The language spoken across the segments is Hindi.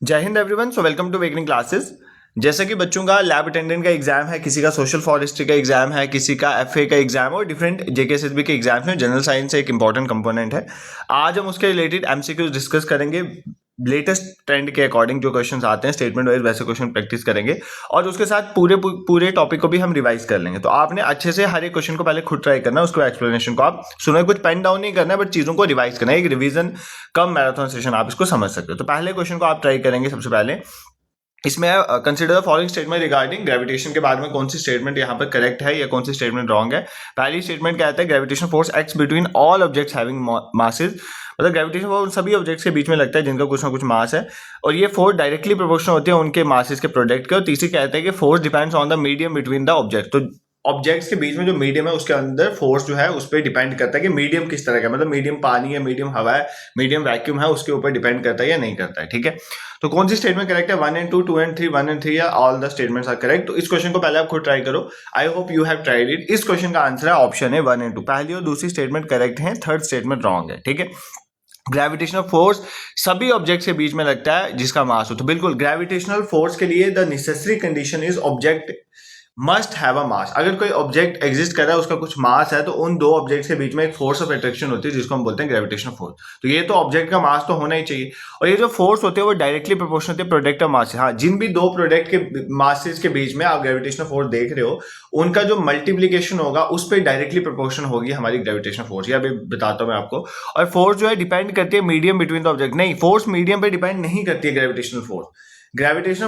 जय Hind everyone. So welcome to wakening classes. जैसा कि बच्चों का लैब अटेंडेंट का एग्जाम है, किसी का सोशल फॉरेस्ट्री का एग्जाम है, किसी का एफए का एग्जाम है और डिफरेंट जेकेएसएसबी के एग्जाम है। जनरल साइंस एक इंपॉर्टेंट कंपोनेंट है। आज हम उसके रिलेटेड एमसीक्यूज डिस्कस करेंगे। लेटेस्ट ट्रेंड के अकॉर्डिंग जो क्वेश्चंस आते हैं स्टेटमेंट वाइज वैसे क्वेश्चन प्रैक्टिस करेंगे और उसके साथ पूरे टॉपिक को भी हम रिवाइज कर लेंगे। तो आपने अच्छे से हर एक क्वेश्चन को पहले खुद ट्राई करना है, उसके बाद एक्सप्लेनेशन को आप सुनो। कुछ पेन डाउन नहीं करना है बट चीजों को रिवाइज करना है। एक रिवीजन कम मैराथन सेशन आप इसको समझ सकते हो। तो पहले क्वेश्चन को आप ट्राई करेंगे। सबसे पहले इसमें consider the following statement regarding gravitation के बारे में कौन सी स्टेटमेंट यहाँ पर करेक्ट है या कौन सी स्टेटमेंट रॉन्ग है। पहली स्टेटमेंट कहता है gravitation force acts between all objects having masses. मतलब ग्रेविटेशन फोर्स सभी ऑब्जेक्ट्स के बीच में लगता है जिनका कुछ ना कुछ मास है और ये फोर्स डायरेक्टली प्रोपोर्शनल होती है उनके मासेस के प्रोडक्ट के। और तीसरी कहता है कि force depends on the medium between the object. तो ऑब्जेक्ट्स के बीच में जो मीडियम है उसके अंदर फोर्स जो है उस पर डिपेंड करता है कि मीडियम किस तरह का, मतलब मीडियम पानी है, मीडियम हवा है, मीडियम वैक्यूम है, उसके ऊपर डिपेंड करता है या नहीं करता है। ठीक है, तो कौन सी स्टेटमेंट करेक्ट है? 1 and 2, 2 and 3, 1 and 3 या all the statements are correct. तो इस क्वेश्चन को पहले आप खुद ट्राई करो। I hope you have tried it. इस क्वेश्चन का आंसर है ऑप्शन है 1 and 2। पहली और दूसरी स्टेटमेंट करेक्ट है, थर्ड स्टेटमेंट रॉन्ग है। ठीक है, ग्रेविटेशनल फोर्स सभी ऑब्जेक्ट्स के बीच में लगता है जिसका मास हो। तो बिल्कुल ग्रेविटेशनल फोर्स के लिए the necessary condition is object must have a mass. अगर कोई ऑब्जेक्ट एग्जिस्ट कर रहा है, उसका कुछ मास है, तो उन दो ऑब्जेक्ट्स के बीच में एक फोर्स ऑफ अट्रैक्शन होती है जिसको हम बोलते हैं ग्रेविटेशनल फोर्स। तो ये तो ऑब्जेक्ट का मास तो होना ही चाहिए और ये जो फोर्स होते हैं वो डायरेक्टली प्रोपोर्शनल होते हैं प्रोडक्ट ऑफ मास। हाँ, जिन भी दो प्रोडक्ट के मासेस के बीच में आप ग्रेविटेशनल फोर्स देख रहे हो उनका जो मल्टीप्लीकेशन होगा उस पर डायरेक्टली प्रोपोर्शनल होगी हमारी ग्रेविटेशनल फोर्स। ये अभी बताता हूँ मैं आपको। और फोर्स जो है डिपेंड करती है मीडियम बिटवीन द ऑब्जेक्ट। नहीं, फोर्स मीडियम पे डिपेंड नहीं करती है। ग्रेविटेशनल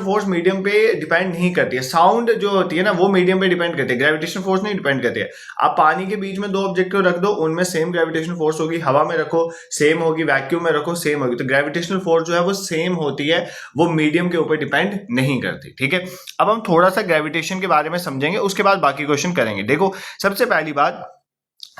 फोर्स मीडियम पे डिपेंड नहीं करती है। साउंड जो होती है ना वो मीडियम पे डिपेंड करती है, ग्रेविटेशनल फोर्स नहीं डिपेंड करती है। आप पानी के बीच में दो ऑब्जेक्ट को रख दो, उनमें सेम ग्रेविटेशनल फोर्स होगी। हवा में रखो सेम होगी, वैक्यूम में रखो सेम होगी। तो ग्रेविटेशनल फोर्स जो है वो सेम होती है, वो मीडियम के ऊपर डिपेंड नहीं करती। ठीक है, अब हम थोड़ा सा ग्रेविटेशन के बारे में समझेंगे, उसके बाद बाकी क्वेश्चन करेंगे। देखो, सबसे पहली बात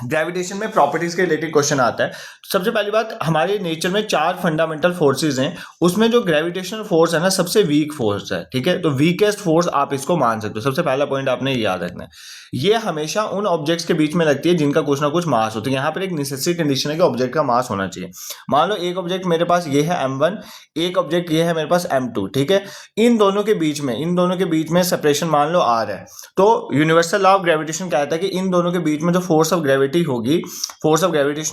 ग्रेविटेशन में प्रॉपर्टीज के रिलेटेड क्वेश्चन आता है। सबसे पहली बात, हमारे नेचर में 4 फंडामेंटल फोर्सेस हैं, उसमें जो ग्रेविटेशनल फोर्स है ना सबसे वीक फोर्स है। ठीक है, तो वीकेस्ट फोर्स आप इसको मान सकते हो। सबसे पहला पॉइंट आपने याद रखना है, ये हमेशा उन ऑब्जेक्ट्स के बीच में लगती है जिनका कुछ ना कुछ मास हो। तो यहाँ पर एक नेसेसरी कंडीशन है कि ऑब्जेक्ट का मास होना चाहिए। मान लो एक ऑब्जेक्ट मेरे पास ये है m1, एक ऑब्जेक्ट ये है मेरे पास m2। ठीक है, इन दोनों के बीच में सेपरेशन मान लो r है। तो यूनिवर्सल लॉ ऑफ ग्रेविटेशन कहता है कि इन दोनों के बीच में जो फोर्स ऑफ ग्रेविटेशन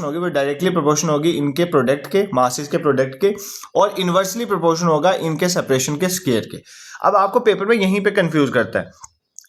होगी वो डायरेक्टली प्रोपोर्शनल होगी इनके प्रोडक्ट के, मासेस के प्रोडक्ट के, और इनवर्सली प्रोपोर्शनल होगा इनके सेपरेशन के स्क्वायर के। अब आपको पेपर में यहीं पे कंफ्यूज करता है।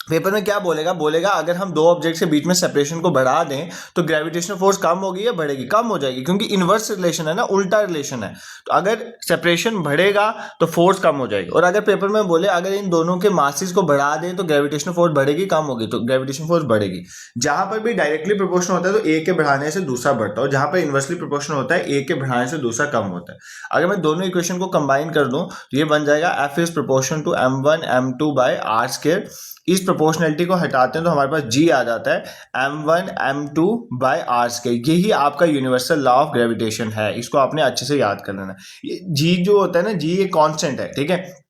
पेपर में क्या बोलेगा अगर हम दो ऑब्जेक्ट के बीच में सेपरेशन को बढ़ा दें तो ग्रेविटेशनल फोर्स कम होगी या बढ़ेगी? कम हो जाएगी, क्योंकि इनवर्स रिलेशन है ना, उल्टा रिलेशन है। तो अगर सेपरेशन बढ़ेगा तो फोर्स कम हो जाएगी। और अगर पेपर में बोले अगर इन दोनों के मासेस को बढ़ा दें तो ग्रेविटेशनल फोर्स बढ़ेगी कम होगी, तो ग्रेविटेशनल फोर्स बढ़ेगी। जहां पर भी डायरेक्टली प्रोपोर्शनल होता है तो एक के बढ़ाने से दूसरा बढ़ता है, और जहां पर इनवर्सली प्रोपोर्शनल होता है एक के बढ़ाने से दूसरा कम होता है। अगर मैं दोनों इक्वेशन को कंबाइन कर दूं तो ये बन जाएगा F is proportion to m1 m2 by r square. इस प्रोपोर्शनलिटी को हटाते हैं तो हमारे पास g आ जाता है m1 m2 by r square. यही आपका यूनिवर्सल लॉ ऑफ ग्रेविटेशन है, इसको आपने अच्छे से याद कर लेना। g जो होता है ना, g एक कांस्टेंट है। ठीक है,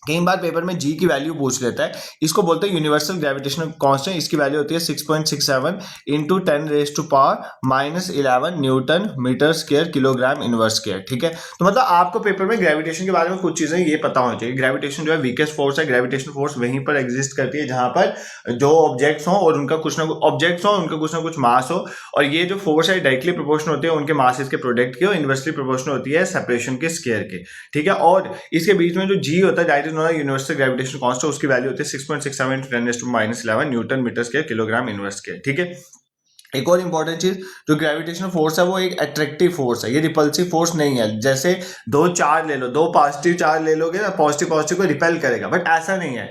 कई बार पेपर में g की वैल्यू पूछ लेता है, इसको बोलते हैं यूनिवर्सल ग्रेविटेशनल कांस्टेंट। इसकी वैल्यू होती है 6.67 into 10⁻⁻11 newton metre square kilogram inverse square. ठीक है, तो मतलब आपको पेपर में ग्रेविटेशन के बारे में कुछ चीजें ये पता होनी चाहिए। ग्रेविटेशन जो है वीकेस्ट फोर्स है। ग्रेविटेशनल फोर्स वहीं पर एग्जिस्ट करती है जहां पर जो ऑब्जेक्ट्स हों और उनका कुछ ना कुछ मास हो, और ये जो फोर्स है डायरेक्टली प्रोपोर्शनल होती है उनके मासेस के प्रोडक्ट के, और इनवर्सली प्रोपोर्शनल होती है सेपरेशन के स्क्वायर के। ठीक है, और इसके बीच में जो g होता है डायरेक्ट यूनिवर्सल ग्रेविटेशनल कांस्टेंट, उसकी वैल्यू होती है 6.67 10⁻⁻11 newton metre square kilogram inverse square. ठीक है, एक और इंपॉर्टेंट चीज, जो ग्रेविटेशनल फोर्स है वो एक अट्रैक्टिव फोर्स है, ये रिपल्सिव फोर्स नहीं है। जैसे दो चार्ज ले लो, दो पॉजिटिव चार्ज ले लोगे ना, पॉजिटिव को रिपेल करेगा, बट ऐसा नहीं है।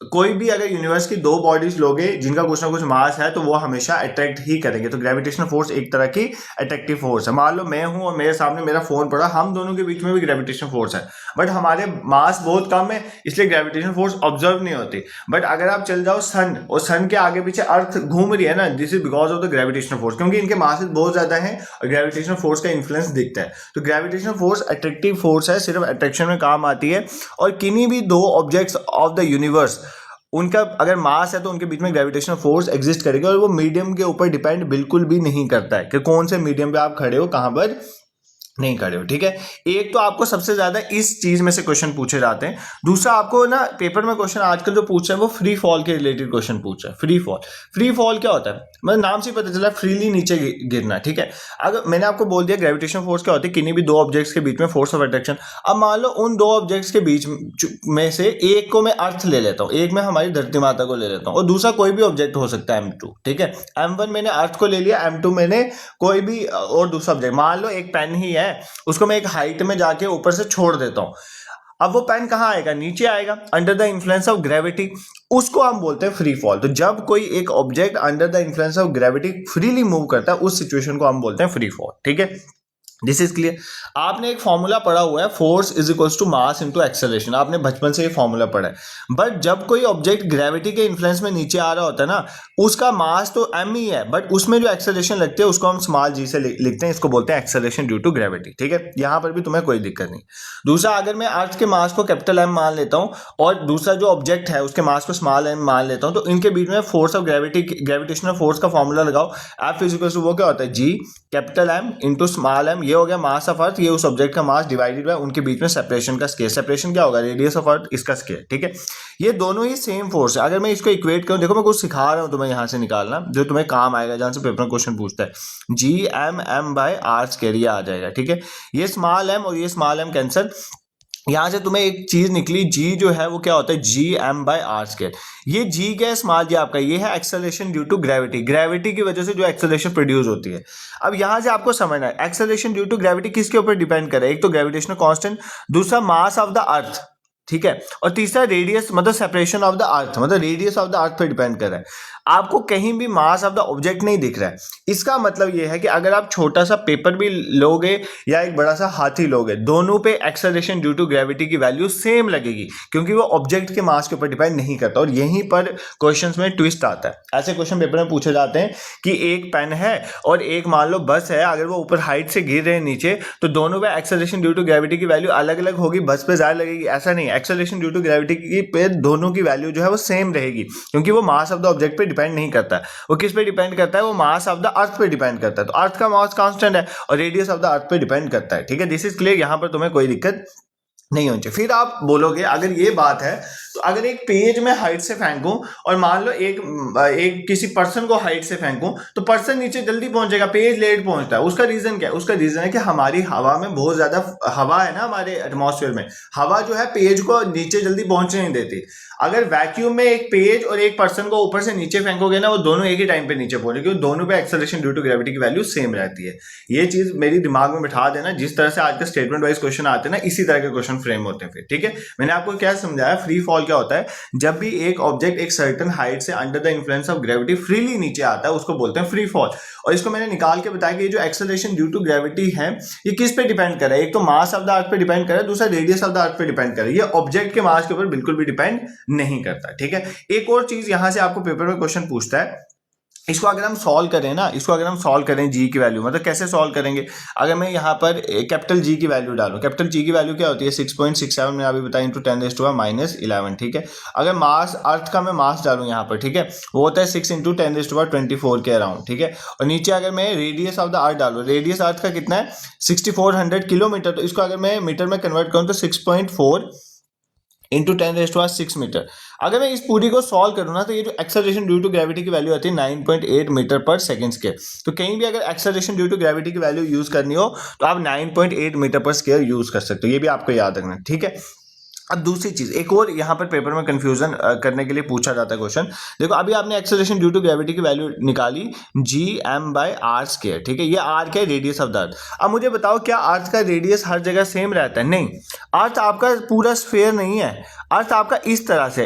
कोई भी अगर यूनिवर्स की दो बॉडीज लोगे जिनका कुछ ना कुछ मास है तो वो हमेशा अट्रैक्ट ही करेंगे। तो ग्रेविटेशनल फोर्स एक तरह की अट्रैक्टिव फोर्स है। मान लो मैं हूं और मेरे सामने मेरा फोन पड़ा, हम दोनों के बीच में भी ग्रेविटेशनल फोर्स है, बट हमारे मास बहुत कम है इसलिए ग्रेविटेशनल फोर्स ऑब्जर्व नहीं होती। बट अगर आप चल जाओ सन, और सन के आगे पीछे अर्थ घूम रही है ना, this is because of the gravitational force, क्योंकि इनके मासेस बहुत ज्यादा है और ग्रेविटेशनल फोर्स का इन्फ्लुएंस दिखता है। तो ग्रेविटेशनल फोर्स अट्रैक्टिव फोर्स है, सिर्फ अट्रैक्शन में काम आती है। और किन्हीं भी दो ऑब्जेक्ट्स ऑफ द यूनिवर्स, उनका अगर मास है तो उनके बीच में ग्रेविटेशनल फोर्स एग्जिस्ट करेगा, और वो मीडियम के ऊपर डिपेंड बिल्कुल भी नहीं करता है कि कौन से मीडियम पे आप खड़े हो, कहां पर नहीं खड़े हो, ठीक है। एक तो आपको सबसे ज्यादा इस चीज में से क्वेश्चन पूछे जाते हैं। दूसरा आपको ना पेपर में क्वेश्चन आजकल जो पूछ रहे हैं वो फ्री फॉल के रिलेटेड क्वेश्चन पूछ रहे हैं। फ्री फॉल क्या होता है, मतलब नाम से ही पता चला फ्रीली नीचे गिरना, ठीक है। अगर मैंने आपको बोल दिया ग्रेविटेशन फोर्स क्या होती है, किन्हीं भी दो ऑब्जेक्ट्स के बीच में फोर्स ऑफ अट्रैक्शन। अब मान लो उन दो ऑब्जेक्ट्स के बीच में से एक को मैं अर्थ ले लेता हूँ, एक में हमारी धरती माता को ले लेता हूँ, और दूसरा कोई भी ऑब्जेक्ट हो सकता है M2, ठीक है। M1 मैंने अर्थ को ले लिया, M2 मैंने कोई भी और दूसरा ऑब्जेक्ट, मान लो एक पेन ही है, उसको मैं एक हाइट में जाके ऊपर से छोड़ देता हूं। अब वो पेन कहां आएगा, नीचे आएगा, under the influence of gravity. उसको हम बोलते हैं फ्री फॉल। तो जब कोई एक object under the influence of gravity freely move करता है, उस सिचुएशन को हम बोलते हैं फ्री फॉल, ठीक है। This is clear. आपने एक फॉर्मूला पढ़ा हुआ है, force is equals to mass into acceleration, आपने बचपन से ये फॉर्मूला पढ़ा है। बट जब कोई ऑब्जेक्ट ग्रेविटी के इन्फ्लुएंस में नीचे आ रहा होता है ना, उसका मास तो m ही है, बट उसमें जो एक्सेलरेशन लगती है उसको हम स्मॉल g से लिखते हैं, इसको बोलते हैं एक्सेलरेशन ड्यू टू ग्रेविटी, ठीक है। यहां पर भी तुम्हें कोई दिक्कत नहीं। दूसरा, अगर मैं अर्थ के मास को कैपिटल M मान लेता हूं और दूसरा जो ऑब्जेक्ट है उसके मास को स्मॉल m मान लेता हूं, तो इनके बीच में force of gravity, gravitational force का फॉर्मूला लगाओ, F इज इक्वल्स टू वो क्या होता है, g capital M into small m। ये हो गया मास ऑफ अर्थ, ये उस ऑब्जेक्ट का मास डिवाइडेड बाय उनके बीच में सेपरेशन का स्केयर। सेपरेशन क्या होगा, रेडियस ऑफ अर्थ, इसका स्केयर, ठीक है। ये दोनों ही सेम फोर्स है। अगर मैं इसको इक्वेट करूं, देखो मैं कुछ सिखा रहा हूं तुम्हें यहां से निकालना जो तुम्हें काम आएगा, जहां से पेपर में क्वेश्चन पूछता है, GM बाय आर स्केयर, ये आ जाएगा, ठीक है। ये स्मॉल m और ये स्मॉल m कैंसिल, यहां से तुम्हें एक चीज निकली, g जो है वो क्या होता है, GM बाय आर स्केयर। ये g क्या है, स्मॉल g आपका, ये है acceleration due to gravity, gravity की वजह से जो एक्सेलरेशन प्रोड्यूस होती है। अब यहां से आपको समझना है एक्सेलरेशन ड्यू टू ग्रेविटी किसके ऊपर डिपेंड करे, एक तो ग्रेविटेशनल कांस्टेंट, दूसरा मास ऑफ द अर्थ, ठीक है, और तीसरा रेडियस, मतलब सेपरेशन ऑफ द अर्थ, मतलब रेडियस ऑफ द अर्थ पे डिपेंड कर रहा है। आपको कहीं भी मास ऑफ द ऑब्जेक्ट नहीं दिख रहा है। इसका मतलब यह है कि अगर आप छोटा सा पेपर भी लोगे या एक बड़ा सा हाथी लोगे, दोनों पे एक्सेलरेशन ड्यू टू ग्रेविटी की वैल्यू सेम लगेगी, क्योंकि वो ऑब्जेक्ट के मास के ऊपर डिपेंड नहीं करता। और यहीं पर क्वेश्चंस में ट्विस्ट आता है। ऐसे क्वेश्चन पेपर में पूछे जाते हैं कि एक पेन है और एक मान लो बस है, अगर वो ऊपर हाइट से गिर रहे हैं नीचे, तो दोनों पे एक्सेलरेशन ड्यू टू ग्रेविटी की वैल्यू अलग अलग होगी, बस पे ज्यादा लगेगी, ऐसा नहीं है। एक्सेलरेशन ड्यू टू ग्रेविटी की पे दोनों की वैल्यू जो है वो सेम रहेगी, क्योंकि वो मास ऑफ द ऑब्जेक्ट पे डिपेंड नहीं करता है। वो किस पे डिपेंड करता है, वो मास ऑफ द अर्थ पे डिपेंड करता है। तो अर्थ का मास कांस्टेंट है और रेडियस ऑफ द अर्थ पे डिपेंड करता है, ठीक है। दिस इज क्लियर, यहां पर तुम्हें कोई दिक्कत नहीं होनी चाहिए। फिर आप बोलोगे अगर ये बात है तो अगर एक पेज में हाइट से फेंकूं और मान लो एक किसी पर्सन को हाइट से फेंकूं, तो पर्सन नीचे जल्दी पहुंचेगा, पेज लेट पहुंचता है। उसका रीजन क्या है, उसका रीजन है कि हमारी हवा में बहुत ज्यादा हवा है ना, हमारे एटमॉस्फेयर में हवा जो है पेज को नीचे जल्दी पहुंचने नहीं देती। अगर वैक्यूम में एक पेज और एक पर्सन को ऊपर से नीचे फेंकोगे ना, वो दोनों एक ही टाइम पे नीचे पहुंचे, क्योंकि दोनों पे एक्सेलरेशन ड्यू टू ग्रेविटी की वैल्यू सेम रहती है। ये चीज मेरी दिमाग में बिठा देना, जिस तरह से आज के स्टेटमेंट वाइज क्वेश्चन आते हैं ना, इसी तरह के क्वेश्चन फ्रेम होते हैं फिर, ठीक है। मैंने आपको क्या समझाया, फ्री फॉल क्या होता है, जब भी एक ऑब्जेक्ट एक सर्टेन हाइट से under the influence of gravity freely नीचे आता है, उसको बोलते हैं फ्री फॉल। और इसको मैंने निकाल के बताया कि ये जो एक्सेलरेशन ड्यू टू ग्रेविटी है, ये किस पे डिपेंड कर रहा है, एक तो मास ऑफ द अर्थ पे डिपेंड कर रहा है, दूसरा रेडियस ऑफ द अर्थ पे डिपेंड कर रहा है। ये ऑब्जेक्ट के मास के ऊपर बिल्कुल भी डिपेंड नहीं करता, ठीक है। एक और चीज यहां से आपको पेपर में क्वेश्चन पूछता है, इसको अगर हम सॉल्व करें ना, इसको अगर हम सॉल्व करें जी की वैल्यू, मतलब कैसे सॉल्व करेंगे, अगर मैं यहाँ पर कैपिटल जी की वैल्यू डालूं, कैपिटल जी की वैल्यू क्या होती है 6.67 मैंने अभी बताया, इंटू 10⁻⁻11, ठीक है। अगर मास अर्थ का मैं मास डालूं यहाँ पर, ठीक है, वो होता है 6 इंटू 10⁻24 के अराउंड, ठीक है। और नीचे अगर मैं रेडियस ऑफ द अर्थ डालूं, रेडियस अर्थ का कितना है 6400 किलोमीटर, तो इसको अगर मैं मीटर में कन्वर्ट करूँ तो 6.4 इंटू 10⁻6 मीटर। अगर मैं इस पूरी को सॉल्व करूँ ना, तो ये जो एक्सेलरेशन ड्यू टू ग्रेविटी की वैल्यू आती है 9.8 मीटर पर सेकंड स्क्वायर। तो कहीं भी अगर एक्सेलरेशन ड्यू टू ग्रेविटी की वैल्यू यूज करनी हो तो आप 9.8 मीटर पर स्क्वायर यूज कर सकते हो, ये भी आपको याद रखना, ठीक है। अब दूसरी चीज, एक और यहाँ पर पेपर में कंफ्यूजन करने के लिए पूछा जाता है क्वेश्चन। देखो अभी आपने एक्सेलरेशन ड्यू टू ग्रेविटी की वैल्यू निकाली GM/r स्क्वायर, ठीक है। ये r क्या है, रेडियस ऑफ द अर्थ। अब मुझे बताओ क्या अर्थ का रेडियस हर जगह सेम रहता है? नहीं, अर्थ आपका पूरा स्फीयर नहीं है, अर्थ आपका इस तरह से,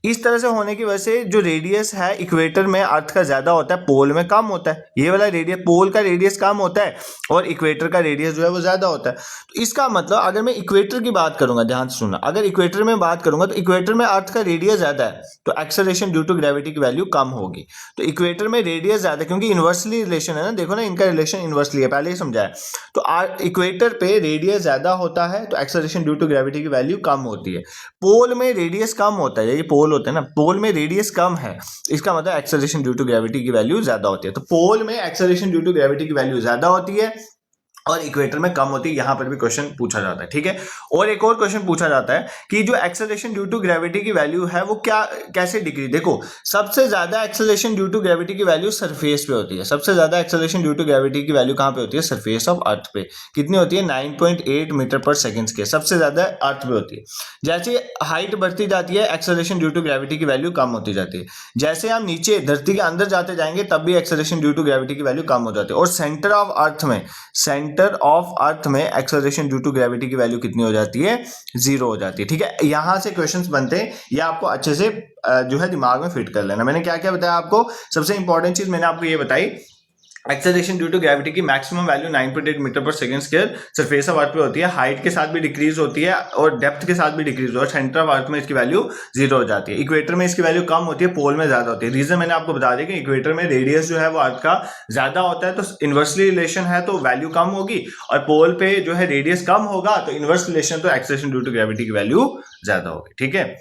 इस तरह से होने की वजह से जो रेडियस है इक्वेटर में अर्थ का ज्यादा होता है, पोल में कम होता है। ये वाला रेडियस, पोल का रेडियस कम होता है और इक्वेटर का रेडियस जो है वो ज्यादा होता है। तो इसका मतलब अगर मैं इक्वेटर की बात करूंगा, ध्यान से सुनना, अगर इक्वेटर में बात करूंगा तो इक्वेटर में अर्थ का रेडियस ज्यादा है, तो एक्सेलरेशन ड्यू टू ग्रेविटी की वैल्यू कम होगी। तो इक्वेटर में रेडियस ज्यादा, क्योंकि इनवर्सली रिलेशन है ना, देखो ना इनका रिलेशन इनवर्सली है, पहले ही समझाया। तो इक्वेटर पे रेडियस ज्यादा होता है तो एक्सेलरेशन ड्यू टू ग्रेविटी की वैल्यू कम होती है। पोल में रेडियस कम होता है, ये पोल होते हैं ना, पोल में रेडियस कम है, इसका मतलब एक्सेलरेशन ड्यू टू ग्रेविटी की वैल्यू ज्यादा होती है। तो पोल में एक्सेलरेशन ड्यू टू ग्रेविटी की वैल्यू ज्यादा होती है और इक्वेटर में कम होती है, यहां पर भी क्वेश्चन पूछा जाता है, ठीक है। और एक और क्वेश्चन पूछा जाता है कि जो एक्सेलरेशन ड्यू टू ग्रेविटी की वैल्यू है वो क्या कैसे डिक्रीज। देखो सबसे ज्यादा एक्सेलरेशन ड्यू टू ग्रेविटी की वैल्यू सरफेस पे होती है, सबसे ज्यादा एक्सेलरेशन ड्यू टू ग्रेविटी की वैल्यू कहां पे होती है, सरफेस ऑफ अर्थ पे। कितनी होती है, 9.8 मीटर पर सेकंड के, सबसे ज्यादा अर्थ पे होती है। जैसे हाइट बढ़ती जाती है एक्सेलरेशन ड्यू टू ग्रेविटी की वैल्यू कम होती जाती है। जैसे हम नीचे धरती के अंदर जाते जाएंगे तब भी एक्सेलरेशन ड्यू टू ग्रेविटी की वैल्यू कम हो जाती है। और सेंटर ऑफ अर्थ में एक्सेलरेशन ड्यू टू ग्रेविटी की वैल्यू कितनी हो जाती है, 0 हो जाती है, ठीक है। यहां से क्वेश्चंस बनते हैं, ये आपको अच्छे से जो है दिमाग में फिट कर लेना। मैंने क्या क्या बताया आपको, सबसे इंपॉर्टेंट चीज मैंने आपको ये बताई, एक्सेलरेशन ड्यू टू ग्रेविटी की मैक्सिमम वैल्यू 9.8 मीटर पर second square surface of earth पे होती है, हाइट के साथ भी डिक्रीज होती है और डेप्थ के साथ भी डिक्रीज होती है। सेंटर ऑफ अर्थ में इसकी वैल्यू 0 हो जाती है। इक्वेटर में इसकी वैल्यू कम होती है, पोल में ज्यादा होती है। रीजन मैंने आपको बता दिया कि इक्वेटर में रेडियस जो है वो अर्थ का ज्यादा होता है, तो इनवर्सली रिलेशन है तो वैल्यू कम होगी, और पोल पे जो है रेडियस कम होगा तो इनवर्स रिलेशन, तो एक्सेलरेशन ड्यू टू ग्रेविटी की वैल्यू ज्यादा होगी, ठीक है।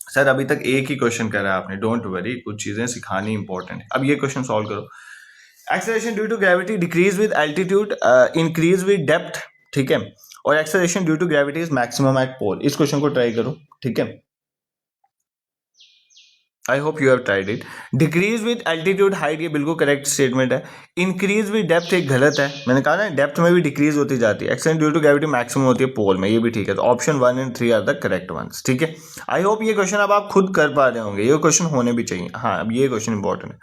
सर अभी तक एक ही क्वेश्चन करा आपने, डोंट वरी, कुछ चीजें सिखानी इंपॉर्टेंट है। अब ये क्वेश्चन सॉल्व करो। Acceleration due to gravity decrease with altitude, increase with depth, ठीक है। और acceleration due to gravity is maximum at pole. इस क्वेश्चन को ट्राई करो, ठीक है। I hope you have tried it. Decrease with altitude height, ये बिल्कुल करेक्ट स्टेटमेंट है। इंक्रीज विद डेप्थ एक गलत है, मैंने कहा ना डेप्थ में भी डिक्रीज होती जाती है। Acceleration due to gravity maximum होती है पोल में, ये भी ठीक है। तो option 1 and 3 are the correct ones, ठीक है। आई होप ये क्वेश्चन अब आप खुद कर पा रहे होंगे, ये क्वेश्चन होने भी चाहिए। हाँ अब ये क्वेश्चन इंपॉर्टेंट है।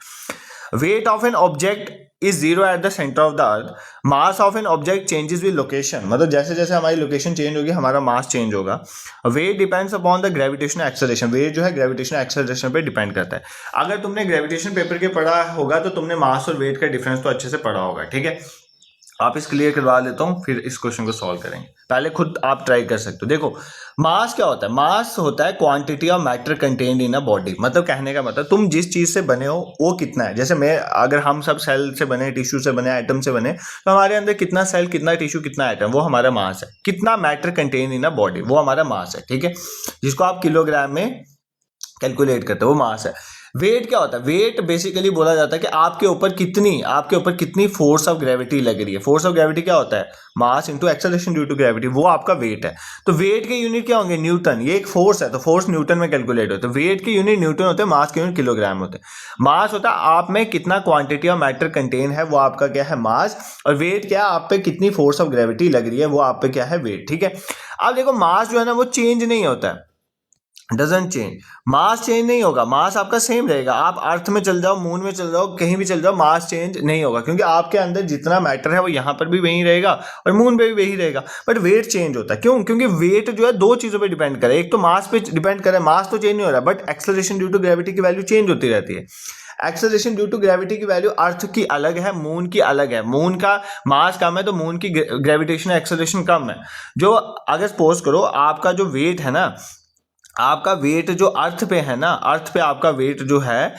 Weight of an object is 0 at the centre of the earth, mass of an object changes with location, मतलब जैसे जैसे हमारी लोकेशन चेंज होगी हमारा मास चेंज होगा। Weight depends upon the gravitational acceleration, weight जो है ग्रेविटेशनल एक्सेलरेशन पे डिपेंड करता है। अगर तुमने ग्रेविटेशन पेपर के पढ़ा होगा तो तुमने मास और वेट का डिफरेंस तो अच्छे से पढ़ा होगा, ठीक है। आप इस क्लियर करवा लेता हूं, फिर इस क्वेश्चन को सॉल्व करेंगे। पहले खुद आप ट्राई कर सकते हो। देखो मास क्या होता है, मास होता है quantity of matter contained in a body, मतलब कहने का मतलब तुम जिस चीज से बने हो वो कितना है। जैसे मैं, अगर हम सब सेल से बने, टिश्यू से बने, एटम से बने, तो हमारे अंदर कितना सेल, कितना टिश्यू, कितना एटम, वो हमारा मास है। कितना matter contained in a body, वो हमारा मास है, ठीक है, जिसको आप किलोग्राम में कैलकुलेट करते हो, वो मास है। वेट क्या होता है, वेट बेसिकली बोला जाता है कि आपके ऊपर कितनी फोर्स ऑफ ग्रेविटी लग रही है। फोर्स ऑफ ग्रेविटी क्या होता है, mass into acceleration due to gravity, वो आपका वेट है। तो वेट के यूनिट क्या होंगे, न्यूटन। ये एक फोर्स है तो फोर्स न्यूटन में कैलकुलेट होता है। वेट के यूनिट न्यूटन होते हैं, मास के यूनिट किलोग्राम होते हैं। मास होता है आप में कितना क्वांटिटी ऑफ मैटर कंटेन है, वो आपका क्या है, मास। और वेट क्या है, आप पे कितनी फोर्स ऑफ ग्रेविटी लग रही है, वो आप पे क्या है, वेट, ठीक है। अब देखो मास जो है ना वो चेंज नहीं होता है, डजंट चेंज। मास चेंज नहीं होगा, मास आपका सेम रहेगा। आप अर्थ में चल जाओ, मून में चल जाओ, कहीं भी चल जाओ, मास चेंज नहीं होगा, क्योंकि आपके अंदर जितना मैटर है वो यहाँ पर भी वही रहेगा और मून पे भी वही रहेगा। बट वेट चेंज होता है, क्यों, क्योंकि वेट जो है दो चीजों पे डिपेंड करे। एक तो मास पे डिपेंड करे, मास तो चेंज नहीं हो रहा, but acceleration due to gravity की वैल्यू चेंज होती रहती है। एक्सेलरेशन ड्यू टू ग्रेविटी की वैल्यू अर्थ की अलग है, मून की अलग है। मून का मास कम है तो मून की ग्रेविटेशनल एक्सेलरेशन कम है। जो अगर सपोज करो आपका जो वेट है ना, आपका वेट जो अर्थ पे है ना, अर्थ पे आपका वेट जो है,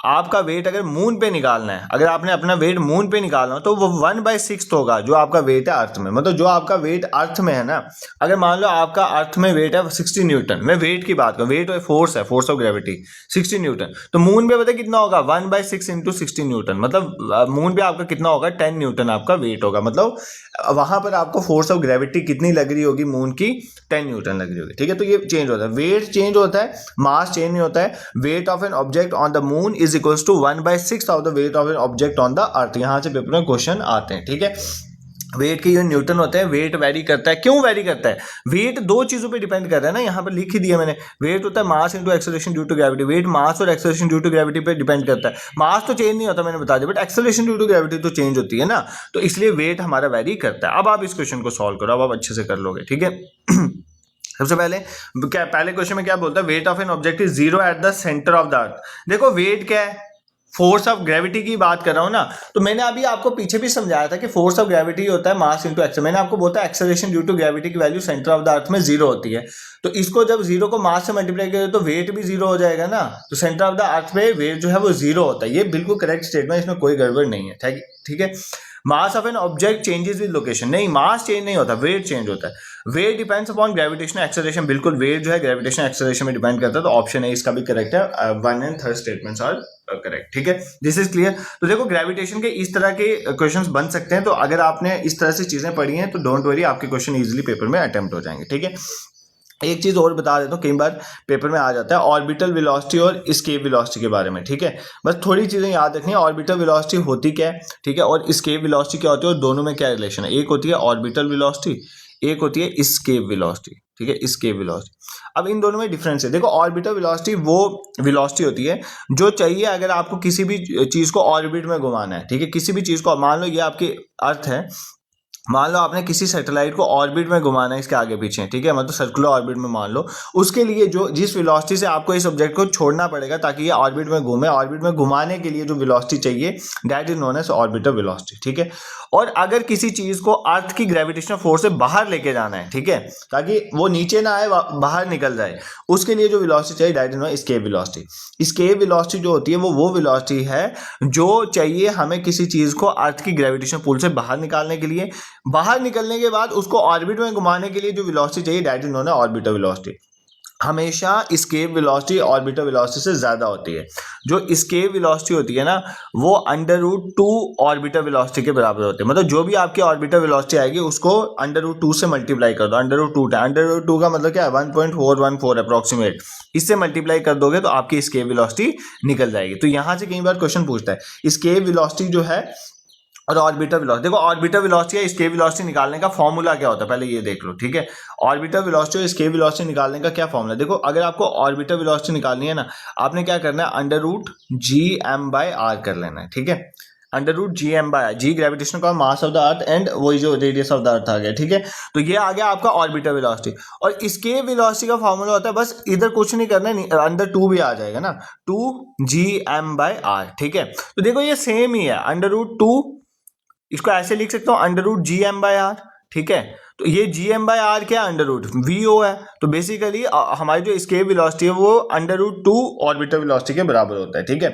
आपका वेट अगर मून पे निकालना है, अगर आपने अपना वेट मून पे निकालना हो तो वो 1/6 होगा जो आपका वेट है अर्थ में। मतलब जो आपका वेट अर्थ में है ना, अगर मान लो आपका अर्थ में वेट है 60 न्यूटन, मैं वेट की बात करूँ, वेट फोर्स है, फोर्स ऑफ ग्रेविटी 60 न्यूटन, तो मून पे पता कितना होगा, 1/6 इंटू 60 न्यूटन, मतलब मून पे आपका कितना होगा, 10 न्यूटन आपका वेट होगा। मतलब वहां पर आपको फोर्स ऑफ ग्रेविटी कितनी लग रही होगी, मून की 10 न्यूटन लग रही होगी, ठीक है। तो ये चेंज होता है, वेट चेंज होता है, मास चेंज नहीं होता है। Weight of an object on the moon is equals to 1/6 of the weight of an object on the earth. यहां से पेपर में क्वेश्चन आते हैं, ठीक है। वेट के यूनिट न्यूटन होते हैं। वेट वेरी करता है, क्यों वेरी करता है, वेट दो चीजों पे डिपेंड कर रहा है ना, यहाँ पर लिख ही दिया मैंने। वेट होता है mass into acceleration due to gravity, weight mass और एक्सेलरेशन ड्यू टू ग्रेविटी पे डिपेंड करता है। मास तो चेंज नहीं होता, मैंने बता दिया, but acceleration due to gravity तो चेंज होती है ना, तो इसलिए वेट हमारा वेरी करता है। अब आप इस क्वेश्चन को सॉल्व करो, अब आप अच्छे से कर लोगे, ठीक है। सबसे पहले क्वेश्चन में क्या बोलता है, weight of an object is 0 at the centre of the अर्थ। देखो वेट क्या है, फोर्स ऑफ ग्रेविटी की बात कर रहा हूं ना, तो मैंने अभी आपको पीछे भी समझाया था कि फोर्स ऑफ ग्रेविटी होता है मास इंटू एक्सेलरेशन। मैंने आपको बोलता है एक्सेलरेशन ड्यू टू ग्रेविटी की वैल्यू सेंटर ऑफ द अर्थ में 0 होती है, तो इसको जब 0 को मास से मल्टीप्लाई करें तो वेट भी 0 हो जाएगा ना, तो सेंटर ऑफ द अर्थ पे वेट जो है वो 0 होता है। ये बिल्कुल करेक्ट स्टेटमेंट, इसमें कोई गड़बड़ नहीं है, ठीक है। Mass of an object changes with location, नहीं मास चेंज नहीं होता, वेट चेंज होता है। Weight depends upon gravitational acceleration, बिल्कुल वेट जो है ग्रेविटेशनल एक्सेलरेशन में डिपेंड करता है, तो ऑप्शन ए इसका भी करेक्ट है, 1 एंड 3 स्टेटमेंट्स आर करेक्ट, ठीक है, दिस इज क्लियर। तो देखो ग्रेविटेशन के इस तरह के क्वेश्चंस बन सकते हैं, तो अगर आपने इस तरह से चीजें पढ़ी हैं तो डोंट वरी, आपके क्वेश्चन इजीली पेपर में अटेम्प्ट हो जाएंगे, ठीक है। एक चीज और बता देता हूँ, कई बार पेपर में आ जाता है ऑर्बिटल वेलोसिटी और एस्केप वेलोसिटी के बारे में, ठीक है, बस थोड़ी चीजें याद रखनी है। ऑर्बिटल वेलोसिटी होती क्या है, ठीक है, और एस्केप वेलोसिटी क्या होती है, और दोनों में क्या रिलेशन है। एक होती है ऑर्बिटल वेलोसिटी, एक होती है एस्केप वेलोसिटी, ठीक है, एस्केप वेलोसिटी। अब इन दोनों में डिफरेंस है। देखो ऑर्बिटल वेलोसिटी वो वेलोसिटी होती है जो चाहिए अगर आपको किसी भी चीज को ऑर्बिट में घुमाना है, ठीक है, किसी भी चीज को, मान लो ये आपकी अर्थ है, मान लो आपने किसी सैटेलाइट को ऑर्बिट में घुमाना है इसके आगे पीछे, ठीक है, मतलब सर्कुलर ऑर्बिट में मान लो, उसके लिए जो जिस वेलोसिटी से आपको इस ऑब्जेक्ट को छोड़ना पड़ेगा ताकि ये ऑर्बिट में घूमे, ऑर्बिट में घुमाने के लिए जो वेलोसिटी चाहिए that is known as orbital velocity, ठीक है। और अगर किसी चीज को अर्थ की ग्रेविटेशनल फोर्स से बाहर लेके जाना है, ठीक है, ताकि वो नीचे ना आए, बाहर निकल जाए, उसके लिए जो वेलोसिटी चाहिए that is known escape velocity. Escape velocity जो होती है वो वेलोसिटी है जो चाहिए हमें किसी चीज को अर्थ की ग्रेविटेशनल पुल से बाहर निकालने के लिए, बाहर निकलने के बाद उसको ऑर्बिट में घुमाने के लिए जो वेलोसिटी चाहिए that is known as orbital velocity. हमेशा एस्केप वेलोसिटी ऑर्बिटल वेलोसिटी से ज्यादा होती है। जो एस्केप वेलोसिटी होती है ना वो √2 ऑर्बिटल वेलोसिटी के बराबर होती है, मतलब जो भी आपकी ऑर्बिटल वेलोसिटी आएगी उसको √2 से मल्टीप्लाई कर दो, √2 का मतलब क्या है 1.414 अप्रोक्सीमेट, इससे मल्टीप्लाई कर दोगे तो आपकी एस्केप वेलोसिटी निकल जाएगी। तो यहां से कई बार क्वेश्चन पूछता है एस्केप वेलोसिटी जो है और ऑर्बिटल वेलोसिटी, देखो ऑर्बिटल वेलोसिटी या एस्केप वेलोसिटी निकालने का फॉर्मूला क्या होता है पहले ये देख लो, ठीक है। ऑर्बिटल वेलोसिटी और एस्केप वेलोसिटी निकालने का क्या फॉर्मूला, देखो अगर आपको ऑर्बिटल वेलोसिटी निकालनी है ना, आपने क्या करना है √gm/r कर लेना है, ठीक है, √gm/r, जी ग्रेविटेशनल का mass of the earth and वही जो रेडियस ऑफ द अर्थ आ गया, ठीक है। तो ये आ गया आपका ऑर्बिटल वेलोसिटी। और एस्केप वेलोसिटी का फॉर्मूला होता है, बस इधर कुछ नहीं करना है, अंडर 2 भी आ जाएगा ना, 2gm/r, ठीक है। तो देखो ये सेम ही है, √2, इसको ऐसे लिख सकता हूं √gm/r, ठीक है। तो ये gm/r क्या है, √VO है। तो बेसिकली हमारी जो एस्केप वेलोसिटी है वो √2 ऑर्बिटल वेलोसिटी के बराबर होता है, ठीक है।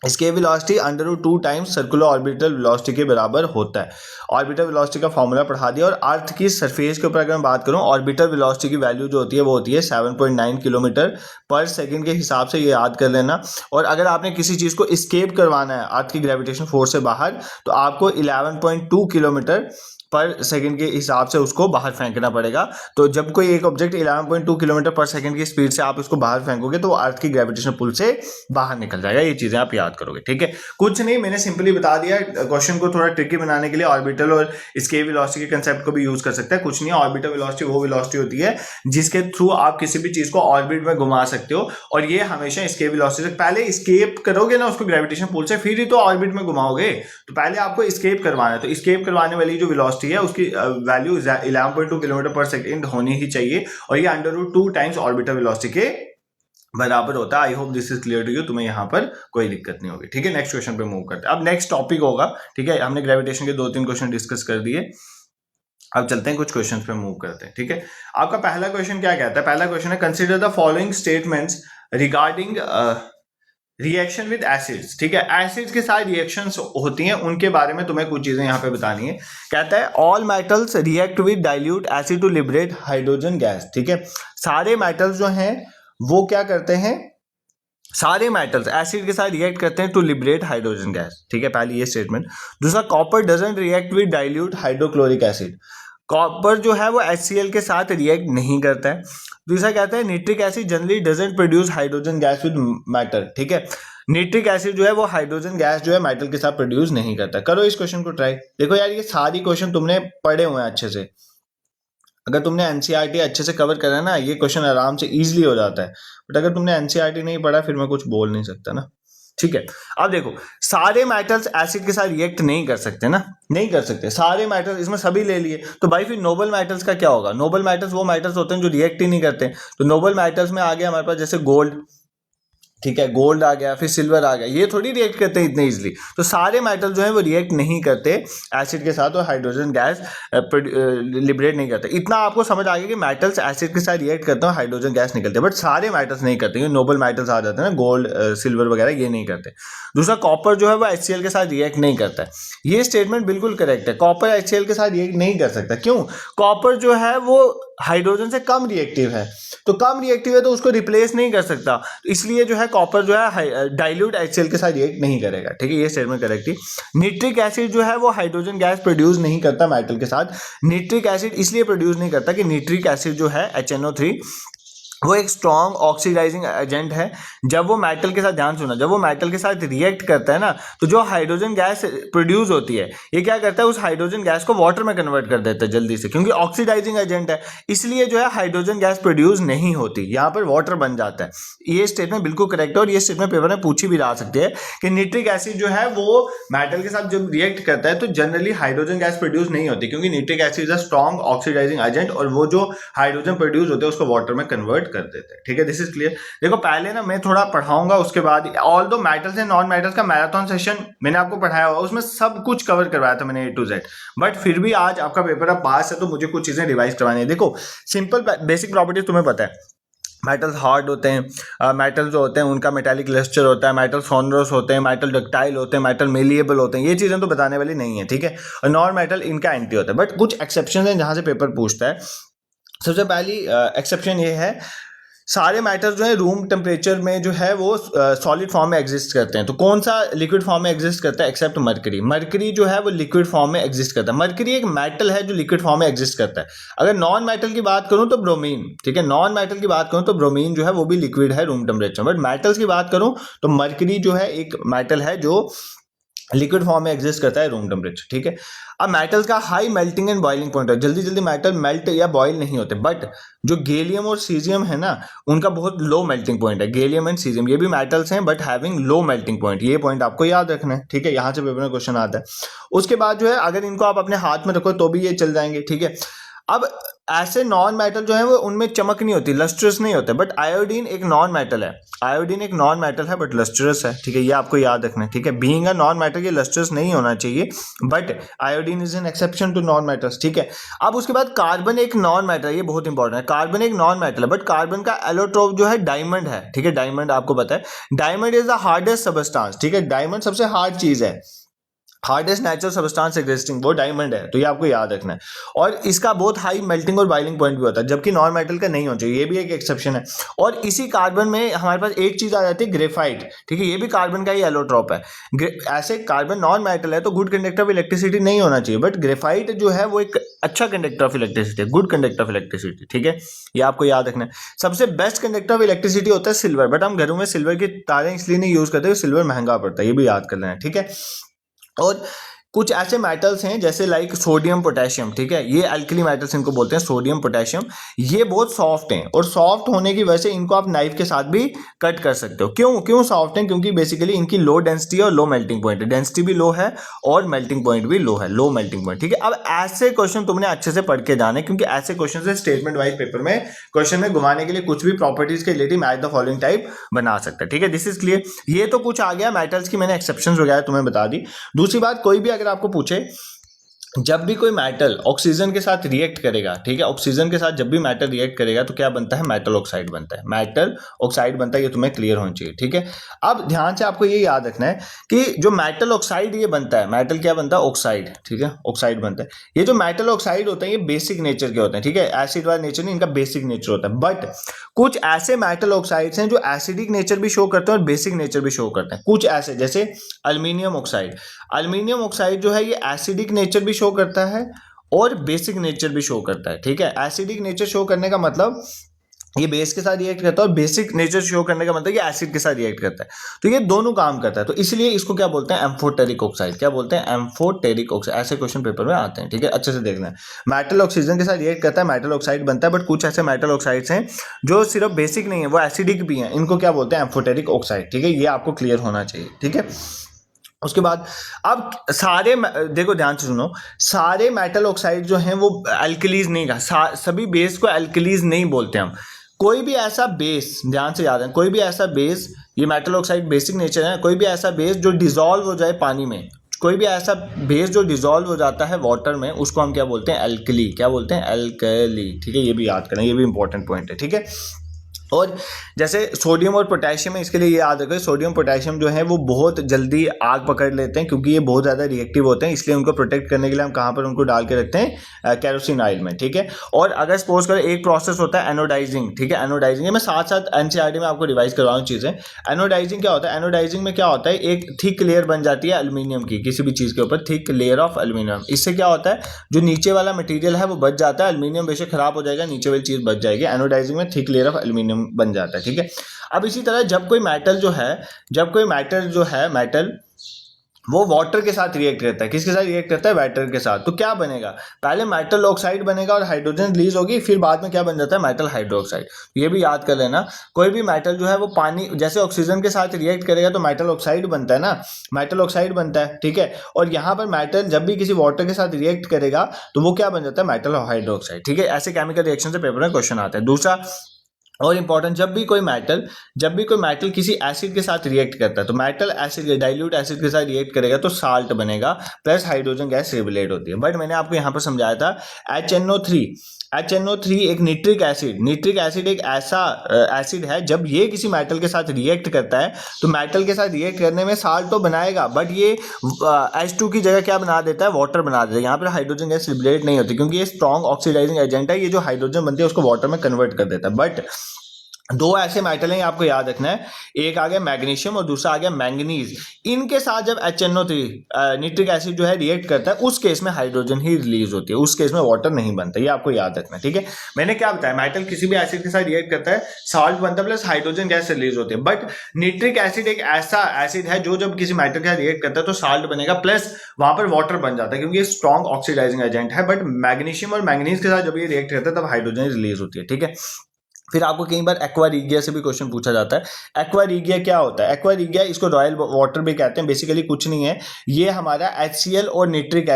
Escape velocity √2 times circular orbital velocity के बराबर होता है। ऑर्बिटल वेलोसिटी का फॉर्मूला पढ़ा दिया। और अर्थ की सरफेस के ऊपर अगर मैं बात करूं, ऑर्बिटल वेलोसिटी की वैल्यू जो होती है वो होती है 7.9 किलोमीटर पर सेकंड के हिसाब से, ये याद कर लेना। और अगर आपने किसी चीज को एस्केप करवाना है अर्थ की ग्रेविटेशन फोर्स से बाहर, तो आपको 11.2 किलोमीटर पर सेकंड के हिसाब से उसको बाहर फेंकना पड़ेगा। तो जब कोई एक ऑब्जेक्ट 11.2 किलोमीटर पर सेकंड की स्पीड से आप उसको बाहर फेंकोगे तो वो अर्थ की ग्रेविटेशनल पुल से बाहर निकल जाएगा। ये चीजें आप याद करोगे, ठीक है। कुछ नहीं, मैंने सिंपली बता दिया। क्वेश्चन को थोड़ा ट्रिकी बनाने के लिए ऑर्बिटल और एस्केप वेलोसिटी के कंसेप्ट को भी यूज कर सकते हैं। कुछ नहीं, ऑर्बिटल वेलोसिटी वो वेलोसिटी होती है जिसके थ्रू आप किसी भी चीज को ऑर्बिट में घुमा सकते हो, और ये हमेशा एस्केप वेलोसिटी से पहले एस्केप करोगे ना उसको ग्रेविटेशन पुल से, फिर ही तो ऑर्बिट में घुमाओगे। तो पहले आपको एस्केप करवाना है, तो एस्केप करवाने वाली जो वेलोसिटी है उसकी वैल्यू 11.2 किलोमीटर पर सेकंड होनी ही चाहिए, और ये √2 टाइम्स ऑर्बिटल वेलोसिटी के बराबर होता है। I hope this is clear to you, तुम्हें यहाँ पर कोई दिक्कत नहीं होगी, ठीक है। नेक्स्ट क्वेश्चन पे मूव करते हैं। अब नेक्स्ट टॉपिक होगा, ठीक है। हमने ग्रेविटेशन के 2-3 क्वेश्चन डिस्कस कर दिए, अब चलते हैं कुछ क्वेश्चन पे मूव करते हैं, ठीक है। आपका पहला क्वेश्चन क्या कहता है, पहला क्वेश्चन है consider the following statements regarding reaction with acids, ठीक है। एसिड्स के साथ रिएक्शंस होती हैं, उनके बारे में तुम्हें कुछ चीजें यहाँ पे बतानी है। कहता है all metals react with dilute acid to liberate hydrogen gas, ठीक है। सारे मेटल्स जो हैं वो क्या करते हैं, सारे मेटल्स एसिड के साथ रिएक्ट करते हैं टू लिबरेट हाइड्रोजन गैस, ठीक है, पहली ये स्टेटमेंट। दूसरा, copper doesn't react with dilute hydrochloric acid, copper जो है वो HCl के साथ रिएक्ट नहीं करता है। दूसरा कहता है nitric acid generally doesn't produce hydrogen gas with matter, ठीक है। नाइट्रिक एसिड जो है वो हाइड्रोजन गैस जो है मेटल के साथ प्रोड्यूस नहीं करता। करो इस क्वेश्चन को ट्राई। देखो यार ये सारी क्वेश्चन तुमने पढ़े हुए हैं अच्छे से, अगर तुमने NCERT अच्छे से कवर करा ना ये क्वेश्चन आराम से इजीली हो जाता है, बट अगर तुमने NCERT नहीं पढ़ा फिर मैं कुछ बोल नहीं सकता ना, ठीक है। अब देखो सारे मेटल्स एसिड के साथ रिएक्ट नहीं कर सकते ना, नहीं कर सकते सारे मेटल्स, इसमें सभी ले लिए तो भाई फिर नोबल मेटल्स का क्या होगा। नोबल मेटल्स वो मेटल्स होते हैं जो रिएक्ट ही नहीं करते। तो नोबल मेटल्स में आ गया हमारे पास जैसे गोल्ड, ठीक है, गोल्ड आ गया, फिर सिल्वर आ गया, ये थोड़ी रिएक्ट करते हैं इतने इजीली। तो सारे मेटल जो है वो रिएक्ट नहीं करते एसिड के साथ और हाइड्रोजन गैस लिबरेट नहीं करते। इतना आपको समझ आ गया कि मेटल्स एसिड के साथ रिएक्ट करते हैं, हाइड्रोजन गैस निकलते हैं, बट सारे मेटल्स नहीं करते। नोबल मेटल्स आ जाते हैं ना, गोल्ड सिल्वर वगैरह, ये नहीं करते। दूसरा, कॉपर जो है वो HCl के साथ रिएक्ट नहीं करता है। ये स्टेटमेंट बिल्कुल करेक्ट है, कॉपर HCl के साथ रिएक्ट नहीं कर सकता। क्यों? कॉपर जो है वो हाइड्रोजन से कम रिएक्टिव है, तो कम रिएक्टिव है तो उसको रिप्लेस नहीं कर सकता, तो इसलिए जो है कॉपर जो है डाइल्यूट HCl के साथ रिएक्ट नहीं करेगा। ठीक है, ये स्टेटमेंट करेक्ट थी। निट्रिक एसिड जो है वो हाइड्रोजन गैस प्रोड्यूस नहीं करता मेटल के साथ। निट्रिक एसिड इसलिए प्रोड्यूस नहीं करता कि निट्रिक एसिड जो है HNO3 वो एक स्ट्रॉन्ग ऑक्सीडाइजिंग एजेंट है। जब वो मेटल के साथ, ध्यान सुना, जब वो मेटल के साथ रिएक्ट करता है ना, तो जो हाइड्रोजन गैस प्रोड्यूस होती है, ये क्या करता है, उस हाइड्रोजन गैस को वाटर में कन्वर्ट कर देता है जल्दी से, क्योंकि ऑक्सीडाइजिंग एजेंट है, इसलिए जो है हाइड्रोजन गैस प्रोड्यूस नहीं होती, यहाँ पर वाटर बन जाता है। ये स्टेटमेंट बिल्कुल करेक्ट है और ये स्टेटमेट पेपर में पूछी भी जा सकती है कि निट्रिक एसिड जो है वो मेटल के साथ जब रिएक्ट करता है तो जनरली हाइड्रोजन गैस प्रोड्यूस नहीं होती, क्योंकि nitric acid is a strong oxidizing agent और वो जो हाइड्रोजन प्रोड्यूस होते हैं उसको वाटर में कन्वर्ट कर देते हैं। ठीक है, दिस इज क्लियर। देखो, पहले ना मैं थोड़ा पढ़ाऊंगा, उसके बाद ऑल दो मेटल्स एंड नॉन मेटल्स का मैराथन सेशन मैंने आपको पढ़ाया हुआ, उसमें सब कुछ कवर करवाया था मैंने A to Z, बट फिर भी आज आपका पेपर अब पास है तो मुझे कुछ चीजें रिवाइज करवानी है। देखो, सिंपल बेसिक प्रॉपर्टीज तुम्हें पता है, मेटल्स हार्ड होते हैं, मेटल जो होते हैं उनका मेटालिक लस्टर होता है, मेटल सोनरस होते हैं, मेटल डक्टाइल होते हैं, मेटल मेलिएबल होते हैं, ये चीज़ें तो बताने वाली नहीं है। ठीक है, और नॉन मेटल इनका एंटी होता है, बट कुछ एक्सेप्शन हैं जहाँ से पेपर पूछता है। सबसे पहली एक्सेप्शन ये है, सारे मैटर जो है रूम टेम्परेचर में जो है वो सॉलिड फॉर्म में एग्जिस्ट करते हैं। तो कौन सा लिक्विड फॉर्म में एग्जिस्ट करता है? Accept mercury. मरकरी जो है वो लिक्विड फॉर्म में एग्जिस्ट करता है। मरकरी एक मेटल है जो लिक्विड फॉर्म में एग्जिस्ट करता है। अगर नॉन मेटल की बात करूं तो ब्रोमीन, ठीक है, नॉन मेटल की बात करूं तो ब्रोमीन जो है वो भी लिक्विड है रूम टेम्परेचर। बट मेटल्स की बात करूं तो मरकरी जो है एक मेटल है जो लिक्विड फॉर्म में एग्जिस्ट करता है रूम टेम्परेचर। ठीक है, अब मेटल्स का high melting and boiling point है, जल्दी जल्दी मेटल मेल्ट या बॉयल नहीं होते। बट जो गैलियम और सीजियम है ना, उनका बहुत लो मेल्टिंग पॉइंट है। गैलियम एंड सीजियम ये भी मेटल्स हैं but having low melting point, ये पॉइंट आपको याद रखना है। ठीक है, यहाँ से पेपर में क्वेश्चन आता है। उसके बाद जो है अगर इनको आप अपने हाथ में रखो तो भी ये चल जाएंगे। ठीक है, अब ऐसे नॉन मेटल जो है वो उनमें चमक नहीं होती, लस्ट्रस नहीं होते। बट आयोडीन एक नॉन मेटल है, आयोडीन एक नॉन मेटल है बट लस्ट्रस है। ठीक है, ये आपको याद रखना है। ठीक है, बीइंग अ नॉन मेटल ये लस्ट्रस नहीं होना चाहिए, but iodine is an exception to non metals. ठीक है, अब उसके बाद कार्बन एक नॉन मेटल है, ये बहुत इंपॉर्टेंट है। कार्बन एक नॉन मेटल है बट कार्बन का एलोट्रोप जो है डायमंड है। ठीक है, डायमंड आपको पता है, diamond is the hardest substance. ठीक है, डायमंड सबसे हार्ड चीज है, हार्डेस्ट नेचुरल सब्सटेंस एग्जिस्टिंग वो डायमंड है, तो ये आपको याद रखना है। और इसका बहुत हाई मेल्टिंग और बॉइलिंग पॉइंट भी होता है, जबकि नॉन मेटल का नहीं होना चाहिए, ये भी एक एक्सेप्शन है। और इसी कार्बन में हमारे पास एक चीज आ जाती है, ग्रेफाइट। ठीक है, ये भी कार्बन का ही एलोट्रोप है। ऐसे कार्बन नॉन मेटल है तो गुड कंडक्टर ऑफ इलेक्ट्रिसिटी नहीं होना चाहिए, बट ग्रेफाइट जो है वो एक अच्छा कंडक्टर ऑफ इलेक्ट्रिसिटी है, गुड कंडक्टर ऑफ इलेक्ट्रिसिटी। ठीक है, ये आपको याद रखना है। सबसे बेस्ट कंडक्टर ऑफ इलेक्ट्रिसिटी होता है सिल्वर, बट हम घरों में सिल्वर की तारें इसलिए नहीं यूज करते, सिल्वर महंगा पड़ता है, ये भी याद कर लेना है। ठीक है, और कुछ ऐसे मेटल्स हैं जैसे लाइक सोडियम पोटेशियम। ठीक है, ये अल्कली मेटल्स इनको बोलते हैं, सोडियम पोटेशियम। ये बहुत सॉफ्ट हैं और सॉफ्ट होने की वजह से इनको आप नाइफ के साथ भी कट कर सकते हो। क्यों सॉफ्ट हैं? क्योंकि बेसिकली इनकी लो डेंसिटी और लो मेल्टिंग पॉइंट है, डेंसिटी भी लो है और मेल्टिंग पॉइंट भी लो है, लो मेल्टिंग पॉइंट। ठीक है, अब ऐसे क्वेश्चन तुमने अच्छे से पढ़ के जाने, क्योंकि ऐसे क्वेश्चन से स्टेटमेंट वाइज पेपर में क्वेश्चन में घुमाने के लिए कुछ भी प्रॉपर्टीज के related match the following type बना सकता है। ठीक है, दिस इज क्लियर। ये तो कुछ आ गया मेटल्स की, मैंने एक्सेप्शंस वगैरह तुम्हें बता दी। दूसरी बात, कोई भी अगर आपको पूछे जब भी कोई मेटल ऑक्सीजन के साथ रिएक्ट करेगा, ठीक है, ऑक्सीजन के साथ जब भी मेटल रिएक्ट करेगा तो क्या बनता है? मेटल ऑक्साइड बनता है, मेटल ऑक्साइड बनता है। ये तुम्हें क्लियर होना चाहिए। ठीक है, अब ध्यान से आपको ये याद रखना है कि जो मेटल ऑक्साइड ये बनता है, मेटल क्या बनता है? ऑक्साइड। ठीक है, ऑक्साइड बनता है। ये जो मेटल ऑक्साइड होते हैं ये बेसिक नेचर के होते हैं। ठीक है, एसिड वाला नेचर नहीं, इनका बेसिक नेचर होता है। बट कुछ ऐसे मेटल ऑक्साइड्स हैं जो एसिडिक नेचर भी शो करते हैं और बेसिक नेचर भी शो करते हैं। कुछ ऐसे जैसे अल्मीनियम ऑक्साइड, अल्मीनियम ऑक्साइड जो है ये एसिडिक नेचर भी शो करता है और बेसिक नेचर भी शो करता है। ठीक है, एसिडिक नेचर शो करने का मतलब ये बेस के साथ रिएक्ट करता है और बेसिक नेचर शो करने का मतलब ये एसिड के साथ रिएक्ट करता है। तो ये दोनों काम करता है, तो इसलिए इसको क्या बोलते हैं? Amphoteric oxide. क्या बोलते हैं? Amphoteric oxide. ऐसे क्वेश्चन पेपर में आते हैं। ठीक है, अच्छे से देखना है। मेटल ऑक्सीजन के साथ रिएक्ट करता है, मेटल ऑक्साइड बनता है, बट कुछ ऐसे मेटल ऑक्साइड्स हैं जो सिर्फ बेसिक नहीं है, वो एसिडिक भी हैं, इनको क्या बोलते हैं? Amphoteric oxide. ठीक है, ये आपको क्लियर होना चाहिए। ठीक है, उसके बाद अब सारे, देखो ध्यान से सुनो, सारे मेटल ऑक्साइड जो हैं वो अल्कलीज नहीं का, सभी बेस को अल्कलीज नहीं बोलते हम। कोई भी ऐसा बेस, ध्यान से याद है, कोई भी ऐसा बेस ये मेटल ऑक्साइड बेसिक नेचर है। कोई भी ऐसा बेस जो डिसॉल्व हो जाए पानी में, कोई भी ऐसा बेस जो डिसॉल्व हो जाता है वाटर में, उसको हम क्या बोलते हैं, एल्कली। क्या बोलते हैं, एल्कली। ठीक है, ये भी याद करना, ये भी इंपॉर्टेंट पॉइंट है। ठीक है, और जैसे सोडियम और पोटेशियम है, इसके लिए ये याद रखें, सोडियम पोटेशियम जो है वो बहुत जल्दी आग पकड़ लेते हैं क्योंकि ये बहुत ज़्यादा रिएक्टिव होते हैं, इसलिए उनको प्रोटेक्ट करने के लिए हम कहाँ पर उनको डाल के रखते हैं, कैरोसिन ऑयल में। ठीक है, और अगर सपोज करें एक प्रोसेस होता है एनोडाइजिंग। ठीक है, एनोडाइजिंग, ये मैं साथ साथ एनसीईआरटी में आपको रिवाइज करवाऊँ चीज़ें। एनोडाइजिंग क्या होता है, एनोडाइजिंग में क्या होता है, एक थिक लेयर बन जाती है एल्यूमिनियम की, किसी भी चीज़ के ऊपर थिक लेयर ऑफ एल्यूमिनियम। इससे क्या होता है, जो नीचे वाला मटेरियल है वो बच जाता है, एल्यूमिनियम बेशक खराब हो जाएगा, नीचे वाली चीज़ बच जाएगी। एनोडाइजिंग में थिक लेयर ऑफ एल्यूमिनियम बन जाता है। ठीक है, अब इसी तरह जब कोई मेटल जो है मेटल वो वाटर के साथ रिएक्ट करता है, किसके साथ रिएक्ट करता है, वाटर के साथ, तो क्या बनेगा, पहले मेटल ऑक्साइड बनेगा और हाइड्रोजन रिलीज होगी, फिर बाद में क्या बन जाता है, मेटल हाइड्रोक्साइड। ये भी याद कर लेना, कोई भी मेटल जो है वो पानी जैसे ऑक्सीजन के साथ रिएक्ट करेगा तो मेटल ऑक्साइड बनता है ना, मेटल ऑक्साइड बनता है। ठीक है, और यहाँ पर मेटल जब भी किसी वाटर के साथ रिएक्ट करेगा तो वो क्या बन जाता है, मेटल हाइड्रोक्साइड। ठीक है, ऐसे केमिकल रिएक्शन से पेपर में क्वेश्चन आता है। दूसरा और इंपॉर्टेंट, जब भी कोई मेटल किसी एसिड के साथ रिएक्ट करता है तो मेटल एसिड डाइल्यूट एसिड के साथ रिएक्ट करेगा तो साल्ट बनेगा, प्लस हाइड्रोजन गैस रिबलेट होती है। बट मैंने आपको यहाँ पर समझाया था HNO3 एक निट्रिक एसिड एक ऐसा एसिड है, जब ये किसी मेटल के साथ रिएक्ट करता है तो मेटल के साथ रिएक्ट करने में साल्ट तो बनाएगा, बट ये H2 की जगह क्या बना देता है, वाटर बना देता है। यहाँ पर हाइड्रोजन गैस रिबलेट नहीं होती क्योंकि ये स्ट्रॉन्ग ऑक्सीडाइजिंग एजेंट है, ये जो हाइड्रोजन बनती है उसको वाटर में कन्वर्ट कर देता है। बट दो ऐसे मेटल हैं, आपको याद रखना है, एक आ गया मैग्नीशियम और दूसरा आ गया मैंगनीज। इनके साथ जब HNO3 निट्रिक एसिड जो है रिएक्ट करता है, उस केस में हाइड्रोजन ही रिलीज होती है, उस केस में वाटर नहीं बनता। ये आपको याद रखना है। ठीक है, मैंने क्या बताया, मेटल किसी भी एसिड के साथ रिएक्ट करता है, साल्ट बनता है, प्लस हाइड्रोजन गैस रिलीज होती है। बट निट्रिक एसिड एक ऐसा एसिड है जो जब किसी मेटल के साथ रिएक्ट करता है तो साल्ट बनेगा, प्लस वहां पर वाटर बन जाता है क्योंकि ये स्ट्रॉन्ग ऑक्सीडाइजिंग एजेंट है। बट मैग्नीशियम और मैंगनीज के साथ जब ये रिएक्ट करता है तब हाइड्रोजन रिलीज होती है। ठीक है, फिर आपको कई बार एक्वा रिगिया से भी क्वेश्चन पूछा जाता है। एक्वा रिगिया क्या होता है, एक्वा रिगिया इसको रॉयल वाटर भी कहते हैं, बेसिकली कुछ नहीं है, ये हमारा HCl और निट्रिक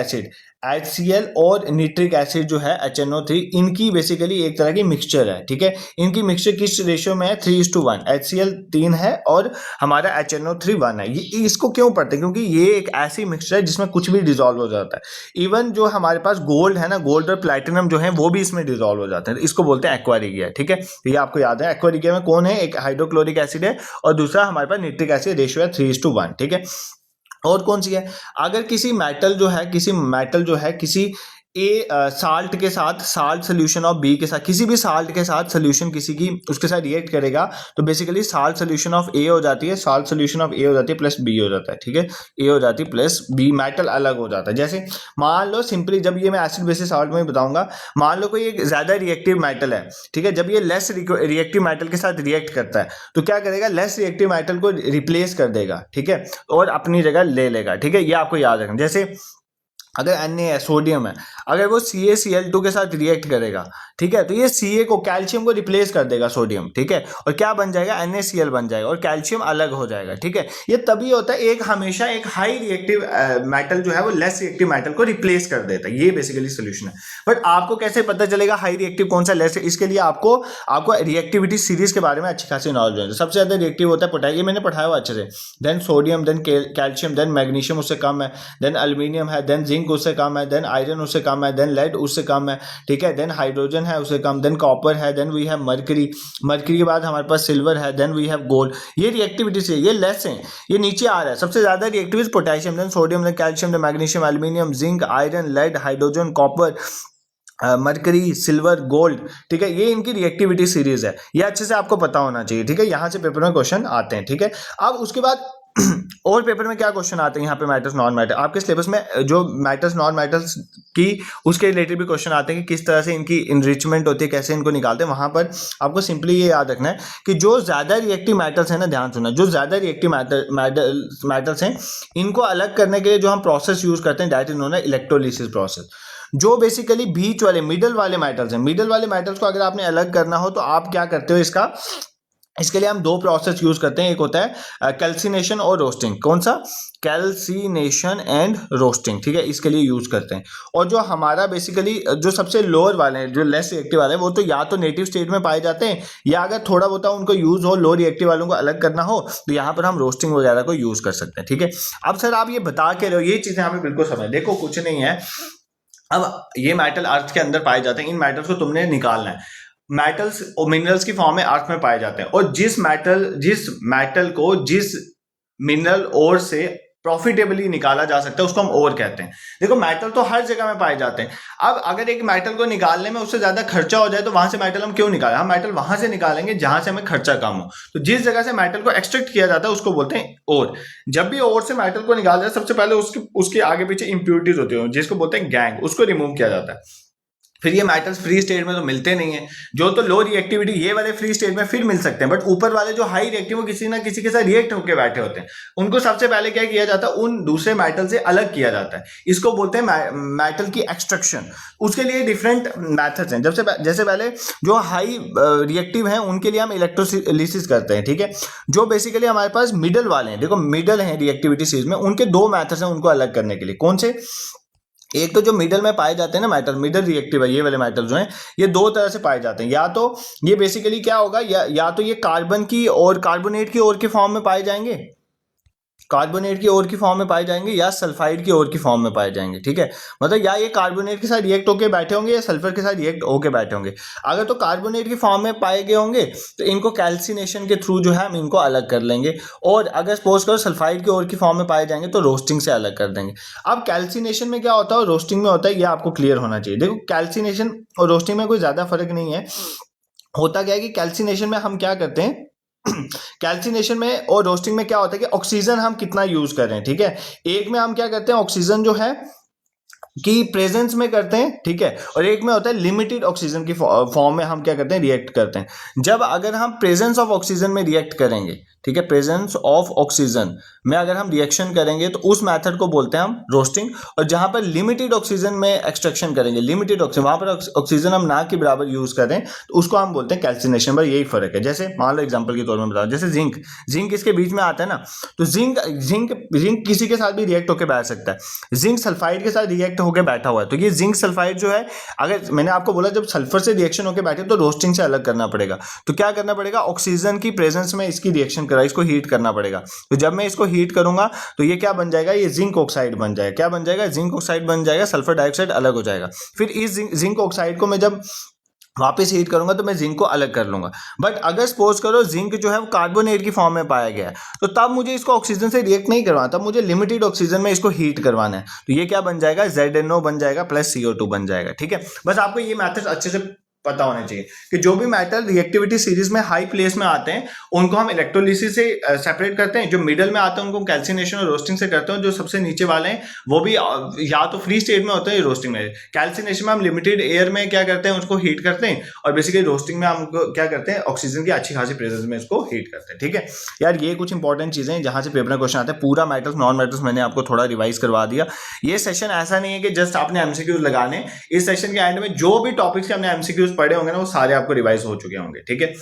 एसिड जो है HNO3, इनकी बेसिकली एक तरह की मिक्सचर है। ठीक है, इनकी मिक्सचर किस रेशियो में है, 3:1, HCl 3 है और हमारा HNO3 1 है। ये इसको क्यों पढ़ते हैं, क्योंकि ये एक ऐसी मिक्सचर है जिसमें कुछ भी डिसॉल्व हो जाता है। इवन जो हमारे पास गोल्ड है ना, गोल्ड और प्लैटिनम जो है वो भी इसमें डिसॉल्व हो जाते हैं, इसको बोलते हैं एक्वा रिगिया। ठीक है, ये आपको याद है। एक्वा रिगिया में कौन है, एक हाइड्रोक्लोरिक एसिड है और दूसरा हमारे पास निट्रिक एसिड, रेशियो है 3:1। ठीक है, और कौन सी है, अगर किसी मेटल जो है किसी साल्ट के साथ, साल्ट सोल्यूशन ऑफ बी के साथ, किसी भी साल्ट के साथ सोल्यूशन किसी की उसके साथ रिएक्ट करेगा तो बेसिकली साल्ट सोल्यूशन ऑफ ए हो जाती है, साल्ट सोल्यूशन ऑफ ए हो जाती है प्लस बी हो जाता है। ठीक है, ए हो जाती है प्लस बी, मेटल अलग हो जाता है। जैसे मान लो सिंपली, जब ये मैं एसिड बेसिस साल्ट में बताऊंगा, मान लो कोई एक ज्यादा रिएक्टिव मेटल है। ठीक है, जब ये लेस रिएक्टिव मेटल के साथ रिएक्ट करता है तो क्या करेगा, लेस रिएक्टिव मेटल को रिप्लेस कर देगा। ठीक है, और अपनी जगह ले लेगा। ठीक है, ये आपको याद रखना। जैसे अगर Na है, सोडियम है, अगर वो CaCl2 के साथ रिएक्ट करेगा, ठीक है, तो ये Ca को, कैल्शियम को रिप्लेस कर देगा सोडियम। ठीक है, और क्या बन जाएगा, NaCl बन जाएगा और कैल्शियम अलग हो जाएगा। ठीक है, ये तभी होता है, एक हमेशा एक हाई रिएक्टिव मेटल जो है वो लेस रिएक्टिव मेटल को रिप्लेस कर देता है। ये बेसिकली सोल्यूशन है। बट आपको कैसे पता चलेगा हाई रिएक्टिव कौन सा लेस है, इसके लिए आपको रिएक्टिविटी सीरीज के बारे में अच्छी खासी नॉलेज है। सबसे ज्यादा रिएक्टिव होता है पोटेशियम, ये मैंने पढ़ाया हुआ अच्छे से, then sodium, then calcium, then magnesium उससे कम है, देन एल्यूमिनियम है, देन जिंक उससे कम है, देन आयरन उससे कम है, देन लेड उससे कम है। ठीक है, देन हाइड्रोजन है उससे कम, देन कॉपर है, देन वी हैव मर्करी के बाद हमारे पास सिल्वर है, देन वी हैव गोल्ड। ये रिएक्टिविटी से ये लेस है, ये नीचे आ रहा है। सबसे ज्यादा reactive potassium, then sodium, then calcium, then magnesium, aluminium, zinc, iron, lead, hydrogen, copper, mercury, silver, gold. ठीक है, ये इनकी रिएक्टिविटी सीरीज है, ये अच्छे से आपको पता होना चाहिए। ठीक है, यहां से पेपर में क्वेश्चन आते हैं। ठीक है, अब उसके बाद और पेपर में क्या क्वेश्चन आते हैं, यहाँ पे मैटर्स नॉन मैटर, आपके सिलेबस में जो मैटर्स नॉन मैटर्स की उसके रिलेटेड भी क्वेश्चन आते हैं कि किस तरह से इनकी इनरिचमेंट होती है, कैसे इनको निकालते हैं। वहां पर आपको सिंपली ये याद रखना है कि जो ज्यादा रिएक्टिव मैटर्स है ना, ध्यान सुनना, जो ज्यादा रिएक्टिव मैटर्स हैं, इनको अलग करने के लिए जो हम प्रोसेस यूज करते हैं, that is known as electrolysis process. जो बेसिकली बीच वाले मिडल वाले मेटल्स हैं, मिडल वाले मेटल्स को अगर आपने अलग करना हो तो आप क्या करते हो, इसका इसके लिए हम दो प्रोसेस यूज करते हैं, एक होता है कैल्सिनेशन और रोस्टिंग। कौन सा? कैल्सिनेशन एंड रोस्टिंग, ठीक है, इसके लिए यूज करते हैं। और जो हमारा बेसिकली जो सबसे लोअर वाले हैं, जो लेस रिएक्टिव वाले हैं, वो तो या तो नेटिव स्टेट में पाए जाते हैं, या अगर थोड़ा बहुत उनको यूज हो, लो रिएक्टिव वालों को अलग करना हो, तो यहाँ पर हम रोस्टिंग वगैरह को यूज कर सकते हैं, ठीक है। अब सर आप ये बता के रहे हो, ये चीजें हमें बिल्कुल समझ, देखो कुछ नहीं है। अब ये मेटल अर्थ के अंदर पाए जाते हैं, इन मेटल्स को तुमने निकालना है। मेटल्स और मिनरल्स की फॉर्म में अर्थ में पाए जाते हैं, और जिस मेटल को जिस मिनरल ओर से प्रॉफिटेबली निकाला जा सकता है उसको हम ओर कहते हैं। देखो मेटल तो हर जगह में पाए जाते हैं। अब अगर एक मेटल को निकालने में उससे ज्यादा खर्चा हो जाए तो वहां से मेटल हम क्यों निकालें? हम मेटल वहां से निकालेंगे जहां से हमें खर्चा कम हो। तो जिस जगह से मेटल को एक्सट्रैक्ट किया जाता है उसको बोलते हैं ओर। जब भी ओर से मेटल को निकाला जाए सबसे पहले उसके आगे पीछे इंप्योरिटीज होती है जिसको बोलते हैं गैंग, उसको रिमूव किया जाता है। फिर ये मेटल्स फ्री स्टेट में तो मिलते नहीं है, जो तो लो रिएक्टिविटी ये वाले फ्री स्टेट में फिर मिल सकते हैं, बट ऊपर वाले जो हाई रिएक्टिव किसी ना किसी के साथ रिएक्ट होकर बैठे होते हैं, उनको सबसे पहले क्या किया जाता है? उन दूसरे मेटल से अलग किया जाता है। इसको बोलते हैं मेटल की एक्सट्रैक्शन। उसके लिए डिफरेंट मेथड्स हैं। जैसे पहले जो हाई रिएक्टिव हैं उनके लिए हम इलेक्ट्रोलिसिस करते हैं, ठीक है। जो बेसिकली हमारे पास मिडल वाले हैं, देखो मिडल हैं रिएक्टिविटी सीरीज में, उनके दो मेथड्स हैं उनको अलग करने के लिए। कौन से? एक तो जो मिडल में पाए जाते हैं ना मेटल, मिडल रिएक्टिव है, ये वाले मेटल जो हैं ये दो तरह से पाए जाते हैं। या तो ये बेसिकली क्या होगा, या तो ये कार्बन की और कार्बोनेट की ओर के फॉर्म में पाए जाएंगे, कार्बोनेट की ओर की फॉर्म में पाए जाएंगे, या सल्फाइड की ओर की फॉर्म में पाए जाएंगे, ठीक है। मतलब या ये कार्बोनेट के साथ रिएक्ट होकर बैठे होंगे या सल्फर के साथ रिएक्ट होकर बैठे होंगे। अगर तो कार्बोनेट की फॉर्म में पाए गए होंगे तो इनको कैल्सिनेशन के थ्रू जो है हम इनको अलग कर लेंगे, और अगर सपोज करो सल्फाइड की ओर की फॉर्म में पाए जाएंगे तो रोस्टिंग से अलग कर देंगे। अब कैल्सिनेशन में क्या होता है और रोस्टिंग में होता है, ये आपको क्लियर होना चाहिए। देखो कैल्सिनेशन और रोस्टिंग में कोई ज्यादा फर्क नहीं है। होता क्या है कि कैल्सिनेशन में हम क्या करते हैं, कैल्सिनेशन में और रोस्टिंग में क्या होता है कि ऑक्सीजन हम कितना यूज कर रहे हैं, ठीक है। एक में हम क्या करते हैं, ऑक्सीजन जो है कि प्रेजेंस में करते हैं, ठीक है, और एक में होता है लिमिटेड ऑक्सीजन की फॉर्म में हम क्या करते हैं, रिएक्ट करते हैं। जब अगर हम प्रेजेंस ऑफ ऑक्सीजन में रिएक्ट करेंगे, ठीक है, प्रेजेंस ऑफ ऑक्सीजन में अगर हम रिएक्शन करेंगे तो उस मेथड को बोलते हैं हम रोस्टिंग। और जहां पर लिमिटेड ऑक्सीजन में एक्सट्रैक्शन करेंगे, लिमिटेड ऑक्सीजन, वहां पर ऑक्सीजन हम ना के बराबर यूज करें तो उसको हम बोलते हैं कैल्सिनेशन। पर यही फर्क है। जैसे मान लो एग्जांपल के तौर में बताओ, जैसे जिंक इसके बीच में आता है ना, तो जिंक किसी के साथ भी रिएक्ट होकर बैठ सकता है। जिंक सल्फाइड के साथ रिएक्ट होकर बैठा हुआ है, तो ये जिंक सल्फाइड जो है, अगर मैंने आपको बोला जब सल्फर से रिएक्शन होकर बैठे तो रोस्टिंग से अलग करना पड़ेगा। तो क्या करना पड़ेगा, ऑक्सीजन की प्रेजेंस में इसकी रिएक्शन करा, इसको हीट करना पड़ेगा। तो जब मैं इसको हीट करूंगा तो ये क्या बन जाएगा, ये जिंक ऑक्साइड बन जाएगा। क्या बन जाएगा, जिंक ऑक्साइड बन जाएगा, सल्फर डाइऑक्साइड अलग हो जाएगा। फिर इस जिंक ऑक्साइड को मैं जब वापस हीट करूंगा तो मैं जिंक को अलग कर लूंगा। बट अगर सपोज करो जिंक जो है वो कार्बोनेट की फॉर्म में पाया गया है, तो तब मुझे इसको ऑक्सीजन से रिएक्ट नहीं करवाना, तब मुझे लिमिटेड ऑक्सीजन में इसको हीट करवाना है। तो ये क्या बन जाएगा, ZNO बन जाएगा प्लस CO2 बन जाएगा, ठीक है। बस आपको ये मैथड अच्छे से पता होना चाहिए कि जो भी मेटल रिएक्टिविटी सीरीज में हाई प्लेस में आते हैं उनको हम इलेक्ट्रोलिसिस से सेपरेट करते हैं, जो मिडल में आते हैं उनको कैल्सिनेशन और रोस्टिंग से करते हैं, जो सबसे नीचे वाले हैं वो भी या तो फ्री स्टेट में होते हैं या रोस्टिंग में। कैल्सिनेशन में हम लिमिटेड एयर में क्या करते हैं, उसको हीट करते हैं, और बेसिकली रोस्टिंग में हम क्या करते हैं, ऑक्सीजन की अच्छी खासी प्रेजेंस में इसको हीट करते हैं, ठीक है। यार ये कुछ इंपॉर्टेंट चीजें हैं जहां से पेपर में क्वेश्चन आते हैं। पूरा मेटल्स नॉन मेटल्स मैंने आपको थोड़ा रिवाइज करवा दिया। ये सेशन ऐसा नहीं है कि जस्ट आपने एमसीक्यूज लगाने, इस सेशन के एंड में जो भी टॉपिक्स के हमने एमसीक्यूज पढ़े होंगे ना वो सारे आपको रिवाइज हो चुके होंगे, ठीक है।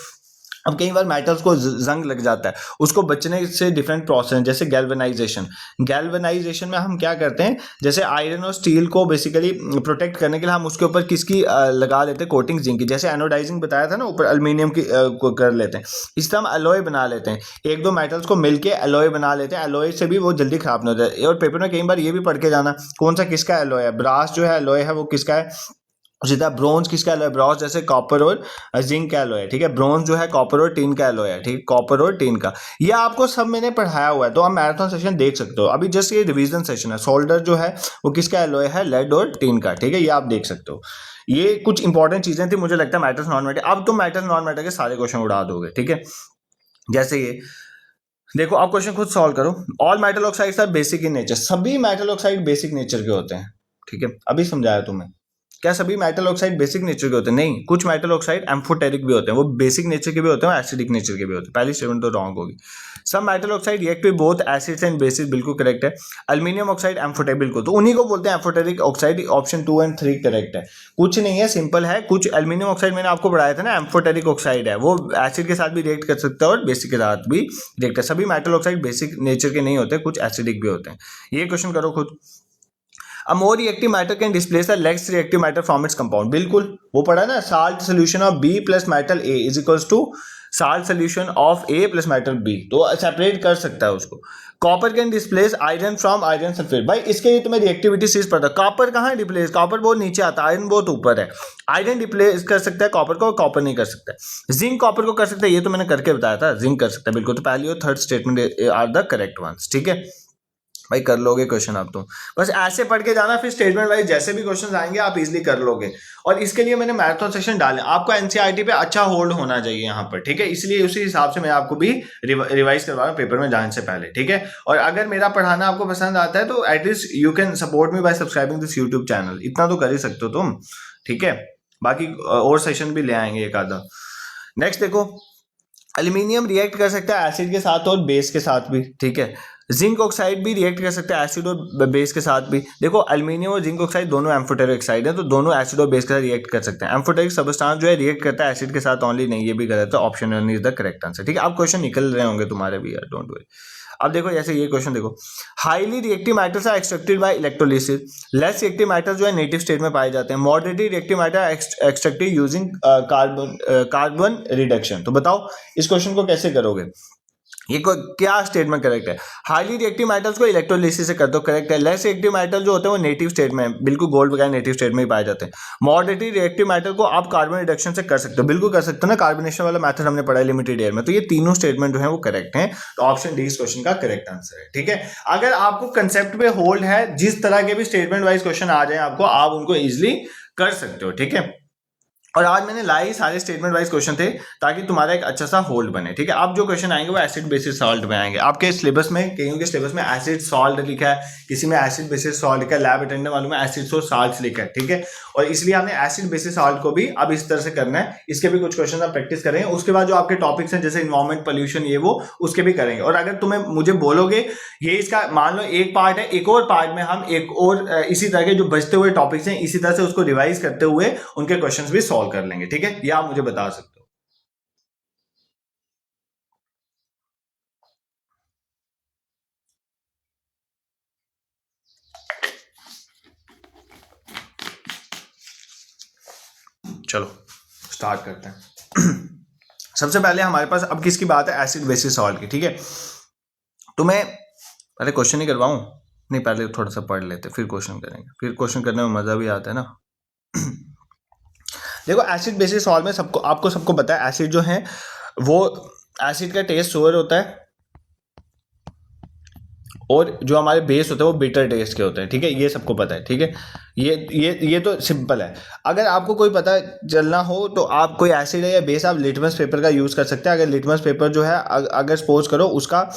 अब कई बार मेटल्स को जंग लग जाता है, उसको बचने से डिफरेंट प्रोसेस हैं, जैसे गैल्वेनाइजेशन में हम क्या करते हैं, जैसे आयरन और स्टील को बेसिकली प्रोटेक्ट करने के लिए हम उसके ऊपर किसकी लगा लेते हैं, कोटिंग जिंक की। जैसे एनोडाइजिंग बताया था ना, ऊपर एल्यूमिनियम की को कर लेते हैं। इस तरह हम एलॉय बना लेते हैं, एक दो मेटल्स को मिलके एलॉय बना लेते हैं। एलॉय से भी वो जल्दी खराब नहीं होता है। और पेपर में कई बार ये भी पढ़ के जाना, कौन सा किसका एलॉय है, ब्रास जो है एलॉय है वो किसका है, सीधा ब्रोंज किसका एलॉय, ब्रॉन्ज जैसे कॉपर और जिंक का एलॉय है, ठीक है। ब्रोंज जो है कॉपर और टिन का एलॉय है, ठीक है, कॉपर और टिन का। ये आपको सब मैंने पढ़ाया हुआ है, तो आप मैराथन सेशन देख सकते हो। अभी जस्ट ये रिवीजन सेशन है। सोल्डर जो है वो किसका एलॉय है, लेड और टिन का, ठीक है, ये आप देख सकते हो। ये कुछ इंपॉर्टेंट चीजें थी, मुझे लगता है मेटल्स नॉन मेटल। अब तुम मेटल नॉन मेटल के सारे क्वेश्चन उड़ा दोगे, ठीक है। जैसे ये देखो, आप क्वेश्चन खुद सॉल्व करो। All metal oxides are basic in nature, सभी मेटल ऑक्साइड बेसिक नेचर के होते हैं, ठीक है। अभी समझाया तुम्हें क्या सभी मेटल ऑक्साइड बेसिक नेचर के होते हैं? नहीं, कुछ मेटल ऑक्साइड एम्फोटेरिक भी होते हैं, वो बेसिक नेचर के भी होते हैं, एसिडिक नेचर के भी होते हैं। पहली स्टेटमेंट तो रॉन्ग होगी। सब metal oxide react with both acids and bases, बिल्कुल करेक्ट है। एल्यूमिनियम ऑक्साइड एम्फोटेरिक, बिल्कुल, तो उन्हीं को बोलते हैं एम्फोटेरिक ऑक्साइड। ऑप्शन 2 और 3 करेक्ट है। कुछ नहीं है, सिंपल है। कुछ एल्यूमिनियम ऑक्साइड मैंने आपको पढ़ाया था ना, एम्फोटेरिक ऑक्साइड है, वो एसिड के साथ भी रिएक्ट कर सकता है और बेसिक के साथ भी रिएक्ट कर। सभी मेटल ऑक्साइड बेसिक नेचर के नहीं होते, कुछ एसिडिक भी होते हैं। ये क्वेश्चन करो खुद। A more reactive matter can displace a less reactive matter from its compound, बिल्कुल, वो पढ़ा ना, salt solution of B plus metal A is equals to salt solution of A plus metal B, तो सेपरेट कर सकता है उसको। Copper can displace iron from iron sulphate, भाई इसके लिए तुम्हें रिएक्टिविटी सीरीज पता है। कॉपर कहाँ डिप्लेस, कॉपर बहुत नीचे आता है, आयरन बहुत ऊपर है। आयरन डिप्लेस कर सकता है कॉपर को, कॉपर नहीं कर सकता है। जिंक कॉपर को कर सकता है, ये तो मैंने करके बताया था, जिंक कर सकता है, बिल्कुल। तो पहली और third statement are the correct ones, ठीक है भाई, कर लोगे क्वेश्चन आप तो। बस ऐसे पढ़ के जाना, फिर स्टेटमेंट वाइज जैसे भी क्वेश्चन आएंगे आप इजीली कर लोगे। और इसके लिए मैंने मैराथन सेक्शन डाले, आपको एनसीईआरटी पे अच्छा होल्ड होना चाहिए यहाँ पर, ठीक है, इसलिए उसी हिसाब से मैं आपको भी रिवाइज करवा रहा हूँ पेपर में जाने से पहले, ठीक है। और अगर मेरा पढ़ाना आपको पसंद आता है तो at least you can support me bye subscribing this YouTube channel, इतना तो कर ही सकते हो तुम, ठीक है। बाकी और सेशन भी ले आएंगे एक आधा। नेक्स्ट देखो, एल्यूमिनियम रिएक्ट कर सकता है एसिड के साथ और बेस के साथ भी, ठीक है। जिंक ऑक्साइड भी रिएक्ट कर सकता है एसिड और बेस के साथ भी। देखो एल्यूमिनियम और जिंक ऑक्साइड दोनों एम्फोटेरिक ऑक्साइड है, तो दोनों एसिड और बेस के साथ रिएक्ट कर सकते हैं। एम्फोटेरिक सबस्टांस जो है रिएक्ट करता है एसिड के साथ ओनली, नहीं, ये भी गलत है। Option 1 is the correct answer, ठीक है। अब क्वेश्चन निकल रहे होंगे तुम्हारे भी यार, डोंट वरी। अब देखो जैसे ये क्वेश्चन देखो, highly reactive matters are extracted by electrolysis, less reactive matter जो है नेटिव स्टेट में पाए जाते हैं। Moderately reactive matter extracted using carbon reduction. तो बताओ इस क्वेश्चन को कैसे करोगे? ये क्या स्टेटमेंट करेक्ट है? हाईली रिएक्टिव मेटल्स को इलेक्ट्रोलिसिस से कर दो, करेक्ट है। लेस रिएक्टिव मेटल जो होते हैं वो नेटिव स्टेट में, बिल्कुल, गोल्ड वगैरह नेटिव स्टेट में ही पाए जाते हैं। मॉडरेटली रिएक्टिव मेटल को आप कार्बन रिडक्शन से कर सकते हो, बिल्कुल कर सकते हो ना, कार्बोनेशन वाला मेथड हमने पढ़ा है लिमिटेड एयर में। तो ये तीनों स्टेटमेंट जो है वो करेक्ट है, तो ऑप्शन डी इस क्वेश्चन का करेक्ट आंसर है, ठीक है। अगर आपको कंसेप्ट पे होल्ड है, जिस तरह के भी स्टेटमेंट वाइज क्वेश्चन आ जाए आपको, आप उनको इजिली कर सकते हो, ठीक है। और आज मैंने लाई सारे स्टेटमेंट वाइज क्वेश्चन थे ताकि तुम्हारा एक अच्छा सा होल्ड बने, ठीक है। अब जो क्वेश्चन आएंगे वो एसिड बेसिस सॉल्ट में आएंगे। आपके सिलेबस में, कईयों के सिलेबस में एसिड सॉल्ट लिखा है, किसी में एसिड बेसिस सॉल्ट लिखा है, लैब अटेंडेंट वालों में एसिड और साल्ट लिखा है, ठीक है। और इसलिए हमने एसिड बेसिस सॉल्ट को भी अब इस तरह से करना है। इसके भी कुछ क्वेश्चन आप प्रैक्टिस करेंगे, उसके बाद जो आपके टॉपिक्स हैं जैसे इन्वायरमेंट, पोल्यूशन, ये वो, उसके भी करेंगे। और अगर तुम्हें मुझे बोलोगे ये इसका मान लो एक पार्ट है, एक और पार्ट में हम एक और इसी तरह के जो बचते हुए टॉपिक्स हैं इसी तरह से उसको रिवाइज करते हुए उनके क्वेश्चंस भी सॉल्व कर लेंगे, ठीक है। या आप मुझे बता सकते हो। चलो स्टार्ट करते हैं। सबसे पहले हमारे पास अब किसकी बात है? एसिड बेसिस सॉल्ट की, ठीक है। तो मैं पहले क्वेश्चन ही करवाऊं? नहीं, पहले थोड़ा सा पढ़ लेते फिर क्वेश्चन करेंगे, फिर क्वेश्चन करने में मजा भी आता है ना। देखो एसिड बेसिस सॉल्ट में सबको, आपको सबको पता है एसिड जो है वो, एसिड का टेस्ट सोर होता है और जो हमारे बेस होते हैं वो बिटर टेस्ट के होते हैं, ठीक है, ये सबको पता है, ठीक है। ये तो सिंपल है। अगर आपको कोई पता चलना हो तो आप कोई एसिड है या बेस, आप लिटमस पेपर का यूज़ कर सकते हैं। अगर लिटमस पेपर जो है अगर सपोज करो उसका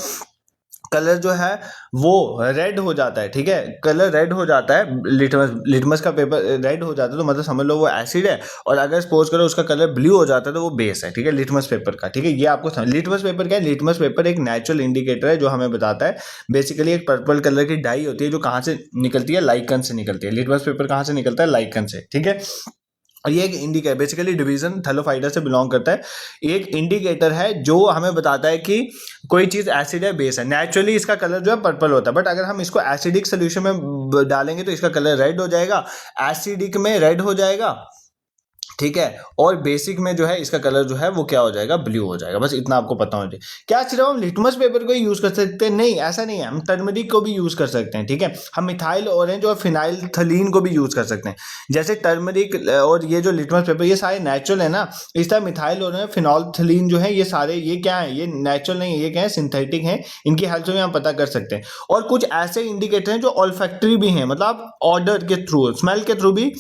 कलर जो है वो रेड हो जाता है, ठीक है, कलर रेड हो जाता है, लिटमस का पेपर रेड हो जाता है तो मतलब समझ लो वो एसिड है। और अगर सपोज करो उसका कलर ब्लू हो जाता है तो वो बेस है, ठीक है, लिटमस पेपर का, ठीक है। ये आपको लिटमस पेपर क्या है? लिटमस पेपर एक नेचुरल इंडिकेटर है जो हमें बताता है, बेसिकली एक पर्पल कलर की डाई होती है जो कहाँ से निकलती है? लाइकन से निकलती है। लिटमस पेपर कहाँ से निकलता है? लाइकन से, ठीक है। और ये एक इंडिकेटर, बेसिकली डिवीजन थैलोफाइटा से बिलोंग करता है, एक इंडिकेटर है जो हमें बताता है कि कोई चीज़ एसिड है, बेस है। नेचुरली इसका कलर जो है पर्पल होता है, बट अगर हम इसको एसिडिक सोल्यूशन में डालेंगे तो इसका कलर रेड हो जाएगा, एसिडिक में रेड हो जाएगा, ठीक है। और बेसिक में जो है इसका कलर जो है वो क्या हो जाएगा? ब्लू हो जाएगा। बस इतना आपको पता होना चाहिए। क्या सिर्फ हम लिटमस पेपर को ही यूज कर सकते हैं? नहीं, ऐसा नहीं है, हम टर्मरिक को भी यूज कर सकते हैं, ठीक है। हम मिथाइल ऑरेंज और फिनाइलथलीन को भी यूज कर सकते हैं। जैसे टर्मरिक और ये जो लिटमस पेपर ये सारे नेचुरल है ना, इस तरह मिथाइल ऑरेंज, फिनाइलथलीन जो है ये सारे, ये क्या है? ये नेचुरल नहीं है, ये क्या है? सिंथेटिक है। इनकी हेल्प से भी हम पता कर सकते हैं। और कुछ ऐसे इंडिकेटर हैं जो ऑल्फैक्टरी भी हैं, मतलब ऑर्डर के थ्रू, स्मेल के थ्रू भी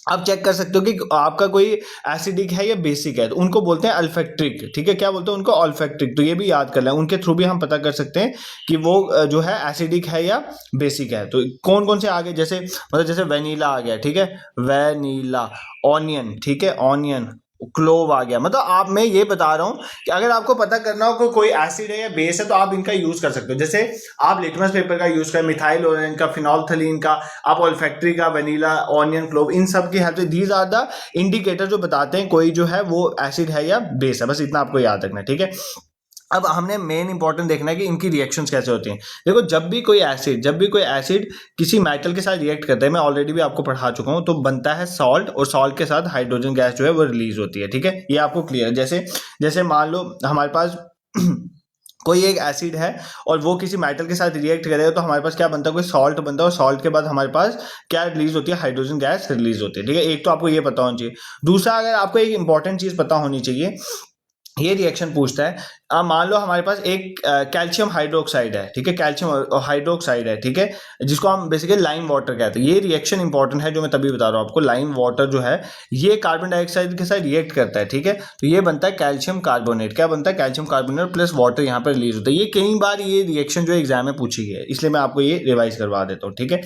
आप चेक कर सकते हो कि आपका कोई एसिडिक है या बेसिक है, तो उनको बोलते हैं अल्फैक्ट्रिक। ठीक है, क्या बोलते हैं उनको? अल्फैक्ट्रिक। तो ये भी याद कर लें, उनके थ्रू भी हम पता कर सकते हैं कि वो जो है एसिडिक है या बेसिक है। तो कौन कौन से आ गए, जैसे मतलब जैसे वेनिला आ गया, ठीक है, वेनिला। ऑनियन, ठीक है, ऑनियन। क्लोव आ गया। मतलब आप, मैं ये बता रहा हूं कि अगर आपको पता करना हो कि कोई एसिड है या बेस है तो आप इनका यूज कर सकते हो। जैसे आप लिटमस पेपर का यूज करें, मिथाइल ओरेन का, फिनोल्फथलीन का, आप ओल्फैक्ट्री का, वेनिला, ऑनियन, क्लोव, इन सब की हेल्प से दीज आर द इंडिकेटर जो बताते हैं कोई जो है वो एसिड है या बेस है। बस इतना आपको याद रखना है, ठीक है। अब हमने मेन इंपॉर्टेंट देखना है कि इनकी रिएक्शंस कैसे होती हैं। देखो, जब भी कोई एसिड किसी मेटल के साथ रिएक्ट करता है, मैं ऑलरेडी भी आपको पढ़ा चुका हूं, तो बनता है सॉल्ट, और सॉल्ट के साथ हाइड्रोजन गैस जो है वो रिलीज होती है। ठीक है, ये आपको क्लियर है। जैसे जैसे मान लो हमारे पास कोई एक एसिड है और वो किसी मेटल के साथ रिएक्ट करेगा तो हमारे पास क्या बनता है? कोई सॉल्ट बनता है, और सॉल्ट के बाद हमारे पास क्या रिलीज होती है? हाइड्रोजन गैस रिलीज होती है। ठीक है, एक तो आपको ये पता होना चाहिए। दूसरा, अगर आपको एक इंपॉर्टेंट चीज पता होनी चाहिए, ये रिएक्शन पूछता है, अब मान लो हमारे पास एक कैल्शियम हाइड्रोक्साइड है, ठीक है, कैल्शियम हाइड्रोक्साइड है, ठीक है, जिसको हम बेसिकली लाइम वाटर कहते हैं। ये रिएक्शन इंपॉर्टेंट है जो मैं तभी बता रहा हूँ आपको। लाइम वाटर जो है ये कार्बन डाइऑक्साइड के साथ रिएक्ट करता है, ठीक है, तो ये बनता है कैल्शियम कार्बोनेट। क्या बनता है? कैल्शियम कार्बोनेट प्लस वाटर यहाँ पर रिलीज होता है। ये कई बार ये रिएक्शन जो एग्जाम में पूछी गई है, इसलिए मैं आपको ये रिवाइज करवा देता हूँ, ठीक है।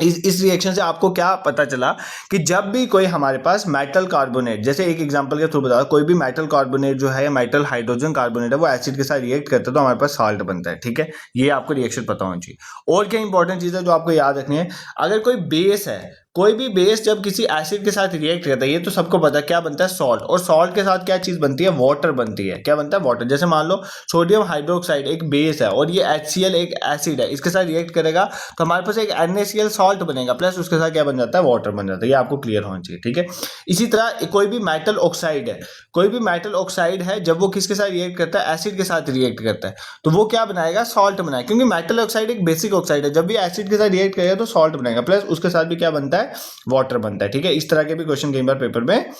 इस रिएक्शन से आपको क्या पता चला कि जब भी कोई हमारे पास मेटल कार्बोनेट, जैसे एक एग्जांपल के थ्रू बता, कोई भी मेटल कार्बोनेट जो है या मेटल हाइड्रोजन कार्बोनेट है वो एसिड के साथ रिएक्ट करता है तो हमारे पास सॉल्ट बनता है। ठीक है, ये आपको रिएक्शन पता होनी चाहिए। और क्या इंपॉर्टेंट चीज है जो आपको याद रखनी है, अगर कोई बेस है, कोई भी बेस जब किसी एसिड के साथ रिएक्ट करता है, ये तो सबको पता है, क्या बनता है? सॉल्ट। और सॉल्ट के साथ क्या चीज बनती है? वाटर बनती है। क्या बनता है? वाटर। जैसे मान लो सोडियम हाइड्रोक्साइड एक बेस है और ये HCl एक एसिड है, इसके साथ रिएक्ट करेगा तो हमारे पास एक NaCl सॉल्ट बनेगा, प्लस उसके साथ क्या बन जाता है? वाटर बन जाता है। ये आपको क्लियर होना चाहिए, ठीक है। इसी तरह कोई भी मेटल ऑक्साइड है, कोई भी मेटल ऑक्साइड है, जब वो किसके साथ रिएक्ट करता है? एसिड के साथ रिएक्ट करता है, तो वो क्या बनाएगा? सॉल्ट बनाएगा, क्योंकि मेटल ऑक्साइड एक बेसिक ऑक्साइड है, जब भी एसिड के साथ रिएक्ट करेगा तो सॉल्ट बनेगा, प्लस उसके साथ भी क्या बनता है? वाटर बनता है। ठीक है, इस तरह के भी क्वेश्चन कई बार पेपर में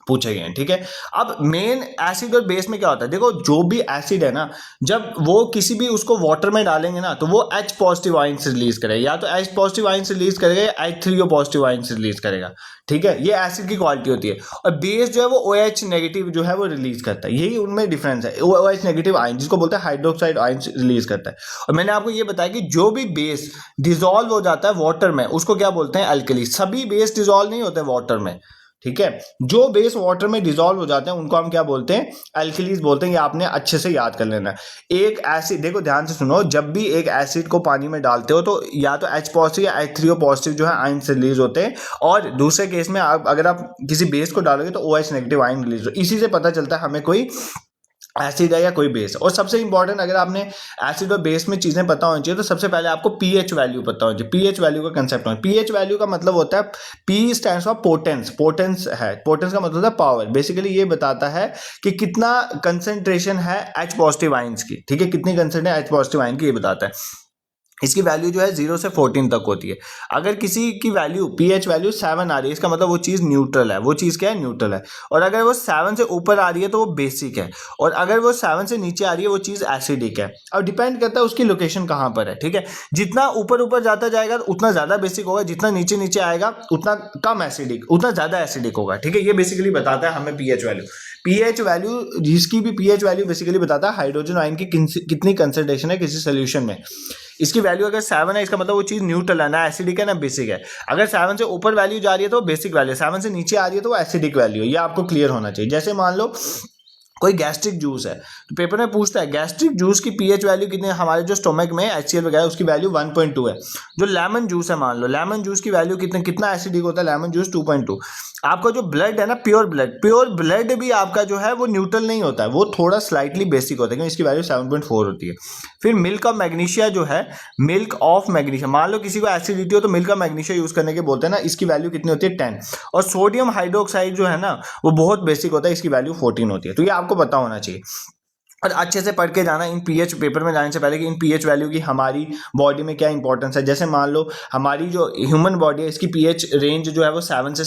पूछे गए हैं, ठीक है। अब मेन एसिड और बेस में क्या होता है? देखो, जो भी एसिड है ना, जब वो किसी भी उसको वाटर में डालेंगे ना तो वो H पॉजिटिव आयंस रिलीज करेगा, या तो H पॉजिटिव आयंस रिलीज करेगा या H3O पॉजिटिव आयंस रिलीज करेगा। ठीक है, ये एसिड की क्वालिटी होती है। और बेस जो है वो OH नेगेटिव जो है वो रिलीज करता है, यही उनमें डिफरेंस है। OH नेगेटिव आयन जिसको बोलते हैं हाइड्रोक्साइड आयंस रिलीज करता है। और मैंने आपको ये बताया कि जो भी बेस डिजोल्व हो जाता है वाटर में उसको क्या बोलते हैं? एल्कली। सभी बेस डिजोल्व नहीं होते वाटर में, ठीक है। जो बेस वाटर में डिसॉल्व हो जाते हैं उनको हम क्या बोलते हैं? एल्कलीज बोलते हैं। ये आपने अच्छे से याद कर लेना है। एक एसिड, देखो ध्यान से सुनो, जब भी एक एसिड को पानी में डालते हो तो या तो H पॉजिटिव या H3O पॉजिटिव जो है आयन रिलीज होते हैं, और दूसरे केस में अगर आप किसी बेस को डालोगे तो OH नेगेटिव आयन रिलीज हो। इसी से पता चलता है हमें कोई एसिड है या कोई बेस। और सबसे इंपॉर्टेंट, अगर आपने एसिड और बेस में चीजें पता होनी चाहिए तो सबसे पहले आपको पीएच वैल्यू पता होनी चाहिए। पीएच वैल्यू का कंसेप्ट होना। पीएच वैल्यू का मतलब होता है, P stands for potence. Potence है, पोटेंस का मतलब होता है पावर। बेसिकली ये बताता है कि कितना कंसेंट्रेशन है H पॉजिटिव आयंस की, ठीक है, कितनी कंसेंट्रेशन है H पॉजिटिव आयन की, ये बताता है। इसकी वैल्यू जो है 0 से 14 तक होती है। अगर किसी की वैल्यू पीएच वैल्यू 7 आ रही है, इसका मतलब वो चीज़ न्यूट्रल है। वो चीज़ क्या है? न्यूट्रल है। और अगर वो 7 से ऊपर आ रही है तो वो बेसिक है, और अगर वो 7 से नीचे आ रही है वो चीज़ एसिडिक है। अब डिपेंड करता है उसकी लोकेशन कहाँ पर है, ठीक है। जितना ऊपर ऊपर जाता जाएगा उतना ज़्यादा बेसिक होगा, जितना नीचे नीचे आएगा उतना कम एसिडिक, उतना ज़्यादा एसिडिक होगा, ठीक है। ये बेसिकली बताता है हमें पीएच वैल्यू। पीएच वैल्यू, जिसकी भी पीएच वैल्यू बेसिकली बताता है हाइड्रोजन आयन की कितनी कंसंट्रेशन है किसी सोल्यूशन में। इसकी वैल्यू अगर 7 है, इसका मतलब वो चीज़ न्यूट्रल है, ना एसिडिक है ना बेसिक है। अगर 7 से ऊपर वैल्यू जा रही है तो बेसिक वैल्यू, 7 से नीचे आ रही है तो वो एसिडिक वैल्यू है। ये आपको क्लियर होना चाहिए। जैसे मान लो कोई गैस्ट्रिक जूस है तो पेपर में पूछता है गैस्ट्रिक जूस की पीएच वैल्यू कितनी है? हमारे जो स्टोमक में HCl वगैरह उसकी वैल्यू 1.2 है। जो लेमन जूस है, मान लो लेमन जूस की वैल्यू कितना एसिडिक होता है? Lemon juice 2.2। आपका जो ब्लड है ना, प्योर ब्लड भी आपका जो है वो न्यूट्रल नहीं होता है, वो थोड़ा स्लाइटली बेसिक होता है, क्योंकि इसकी वैल्यू 7.4 होती है। फिर मिल्क ऑफ मैग्नीशिया जो है, मिल्क ऑफ मैग्नीशिया, मान लो किसी को एसिडिटी हो तो मिल्क ऑफ मैग्नीशिया यूज करने के बोलते हैं ना, इसकी वैल्यू कितनी होती है? 10। और सोडियम हाइड्रोक्साइड जो है ना वो बहुत बेसिक होता है, इसकी वैल्यू 14 होती है। तो ये आपको पता होना चाहिए। और अच्छे से पढ़ के जाना इन पीएच पेपर में जाने से पहले कि इन पीएच वैल्यू की हमारी बॉडी में क्या इंपॉर्टेंस है। जैसे मान लो हमारी जो ह्यूमन बॉडी है इसकी पीएच रेंज जो है वो 7 से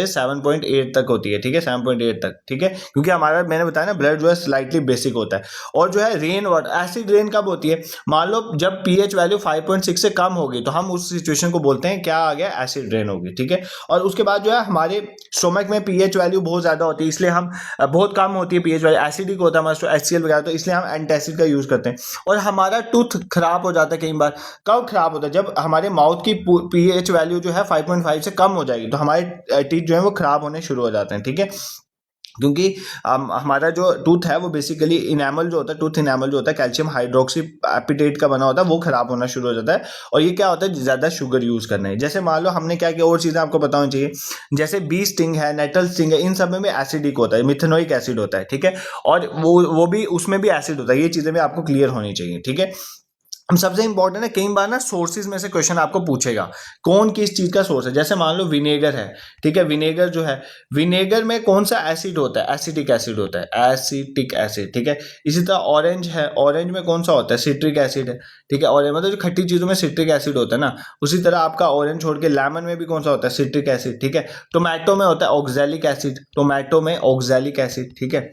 7.8 तक होती है, ठीक है, 7.8 तक, ठीक है, क्योंकि हमारा मैंने बताया ना ब्लड जो है स्लाइटली बेसिक होता है। और जो है रेन वाटर एसिड रेन कब होती है, मान लो जब पीएच वैल्यू 5.6 से कम होगी तो हम उस सिचुएशन को बोलते हैं क्या आ गया, एसिड रेन होगी, ठीक है। और उसके बाद जो है हमारे स्टोमक में पीएच वैल्यू बहुत ज्यादा होती है, इसलिए हम बहुत कम होती है पीएच वैल्यू, एसिडिक होता है हमारा HCl वगैरह, तो इसलिए हम एंटासिड का यूज करते हैं। और हमारा टूथ खराब हो जाता है कई बार, कब खराब होता है, जब हमारे माउथ की पीएच वैल्यू जो है 5.5 से कम हो जाएगी तो हमारे टीथ जो है वो खराब होने शुरू हो जाते हैं, ठीक है, क्योंकि हमारा जो टूथ है वो बेसिकली इनेमल जो होता है, टूथ इनेमल जो होता है कैल्शियम हाइड्रोक्सी एपिटेट का बना होता है, वो खराब होना शुरू हो जाता है। और ये क्या होता है, ज़्यादा शुगर यूज़ करना है। जैसे मान लो हमने क्या किया, और चीज़ें आपको बतानी चाहिए, जैसे बी स्टिंग है, नेटल स्टिंग है, इन सब में भी एसिडिक होता है, मिथेनोइक एसिड होता है, ठीक है, और वो भी उसमें भी एसिड होता है। ये चीज़ें भी आपको क्लियर होनी चाहिए, ठीक है। हम सबसे इंपॉर्टेंट है, कई बार ना सोर्सेज में से क्वेश्चन आपको पूछेगा कौन किस चीज का सोर्स है। जैसे मान लो विनेगर है, ठीक है, विनेगर जो है, विनेगर में कौन सा एसिड होता है, एसिटिक एसिड होता है, एसिटिक एसिड, ठीक है। इसी तरह ऑरेंज है, ऑरेंज में कौन सा होता है, सिट्रिक एसिड है, ठीक है, ऑरेंज मतलब जो खट्टी चीजों में सिट्रिक एसिड होता है ना। उसी तरह आपका ऑरेंज छोड़ के लेमन में भी कौन सा होता है, सिट्रिक एसिड, ठीक है। टोमेटो में होता है ऑक्सैलिक एसिड, टोमेटो में ऑक्सैलिक एसिड, ठीक है।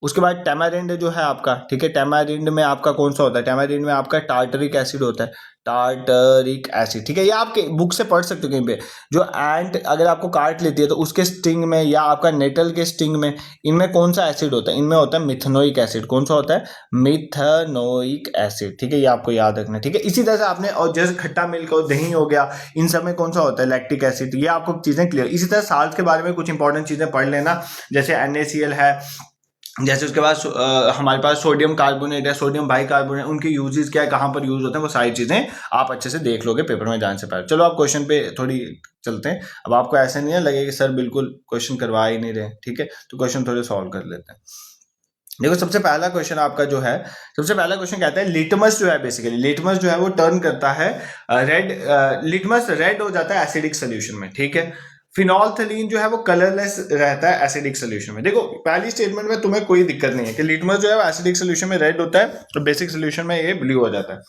उसके बाद टैमारिंड जो है आपका, ठीक है, टैमारिंड में आपका कौन सा होता है, टैमारिंड में आपका टार्टरिक एसिड होता है, टार्टरिक एसिड, ठीक है। ये आपके बुक से पढ़ सकते हो कहीं पे, जो एंट अगर आपको काट लेती है तो उसके स्टिंग में या आपका नेटल के स्टिंग में, इनमें कौन सा एसिड होता है, इनमें होता है मिथेनोइक एसिड। कौन सा होता है, मिथेनोइक एसिड, ठीक है, ये आपको याद रखना है, ठीक है। इसी तरह से आपने, और जैसे खट्टा मिल्क और दही हो गया, इन सब में कौन सा होता है, लैक्टिक एसिड, ये आपको चीजें क्लियर। इसी तरह साल्ट के बारे में कुछ इंपॉर्टेंट चीजें पढ़ लेना, जैसे NaCl है, जैसे उसके बाद हमारे पास सोडियम कार्बोनेट है, सोडियम बाइकार्बोनेट, उनके यूजेस क्या है, कहाँ पर यूज होते हैं, वो सारी चीजें आप अच्छे से देख लोगे पेपर में जाने से पहले। चलो आप क्वेश्चन पे थोड़ी चलते हैं। अब आपको ऐसा नहीं है लगे कि सर बिल्कुल क्वेश्चन करवा ही नहीं रहे, ठीक है, तो क्वेश्चन थोड़े सॉल्व कर लेते हैं। देखो सबसे पहला क्वेश्चन आपका जो है, सबसे पहला क्वेश्चन कहता है लिटमस जो है, बेसिकली लिटमस जो है वो टर्न करता है रेड, लिटमस रेड हो जाता है एसिडिक सोल्यूशन में, ठीक है। फिनोल्फथलीन जो है वो कलरलेस रहता है एसिडिक सोल्यूशन में। देखो पहली स्टेटमेंट में तुम्हें कोई दिक्कत नहीं है कि लिटमस जो है वो एसिडिक सोल्यूशन में रेड होता है और बेसिक सोल्यूशन में ये ब्लू हो जाता है।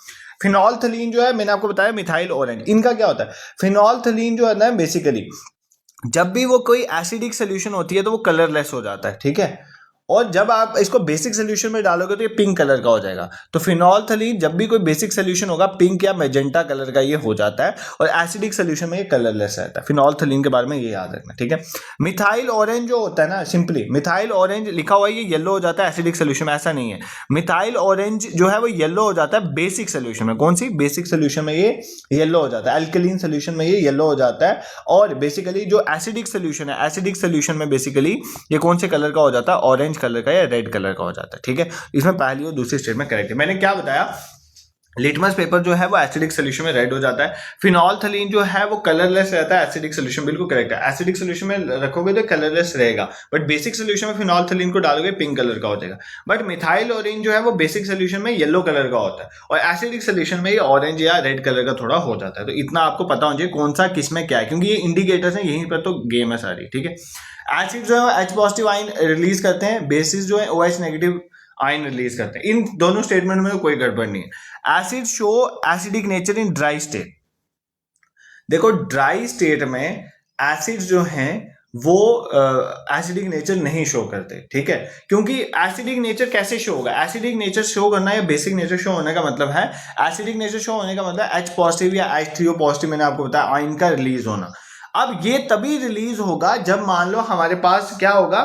फिनोल्फथलीन जो है मैंने आपको बताया मिथाइल ऑरेंज, इनका क्या होता है, फिनोल्फथलीन जो है ना बेसिकली जब भी वो कोई एसिडिक सोल्यूशन होती है तो वो कलरलेस हो जाता है, ठीक है। और जब आप इसको बेसिक सोल्यूशन में डालोगे तो ये पिंक कलर का हो जाएगा। तो फिनोल्फथलीन जब भी कोई बेसिक सोल्यूशन होगा पिंक या मेजेंटा कलर का ये हो जाता है, और एसिडिक सोल्यूशन में ये कलरलेस रहता है। फिनोल्फथलीन के बारे में ये याद रखना, ठीक है। मिथाइल ऑरेंज जो होता है ना, सिंपली मिथाइल ऑरेंज लिखा हुआ है, ये येलो हो जाता है एसिडिक सोल्यूशन में, ऐसा नहीं है। मिथाइल ऑरेंज जो है वो येलो हो जाता है बेसिक सोल्यूशन में। कौन सी, बेसिक सोल्यूशन में ये येलो हो जाता है, अल्कलीन सोल्यूशन में ये येलो हो जाता है। और बेसिकली जो एसिडिक सोल्यूशन है, एसिडिक सोल्यूशन में बेसिकली ये कौन से कलर का हो जाता है, ऑरेंज कलर का या रेड कलर का हो जाता है, ठीक है। इसमें पहली और दूसरी स्टेटमेंट करेक्ट है। मैंने क्या बताया, लिटमस पेपर जो है वो एसिडिक सोल्यूशन में रेड हो जाता है। फिनोल्फथलीन जो है वो कलरलेस रहता है एसिडिक सोल्यूशन, बिल्कुल करेक्ट है। एसिडिक सोल्यूशन में रखोगे तो कलरलेस रहेगा, बट बेसिक सोल्यूशन में फिनोल्फथलीन को डालोगे पिंक कलर का हो जाएगा। बट मिथाइल ऑरेंज जो है वो बेसिक सोल्यूशन में येलो कलर का होता है और एसिडिक सोल्यूशन में ये ऑरेंज या रेड कलर का थोड़ा हो जाता है। तो इतना आपको पता होना चाहिए कौन सा किस में क्या है, क्योंकि ये इंडिकेटर्स हैं, यहीं पर तो गेम है सारी, ठीक है। एसिड जो है H पॉजिटिव आयन रिलीज करते हैं, बेसिस जो है OH नेगेटिव आयन रिलीज करते हैं। इन दोनों स्टेटमेंट में कोई गड़बड़ नहीं है। Acid show acidic nature in dry state. देखो ड्राई स्टेट में एसिड जो हैं वो एसिडिक नेचर नहीं शो करते, ठीक है। क्योंकि एसिडिक नेचर कैसे शो होगा, एसिडिक नेचर शो करना या बेसिक नेचर शो होने का मतलब है, एसिडिक नेचर शो होने का मतलब H पॉजिटिव या H3O पॉजिटिव, मैंने आपको बताया आयन का रिलीज होना। अब ये तभी रिलीज होगा जब मान लो हमारे पास क्या होगा,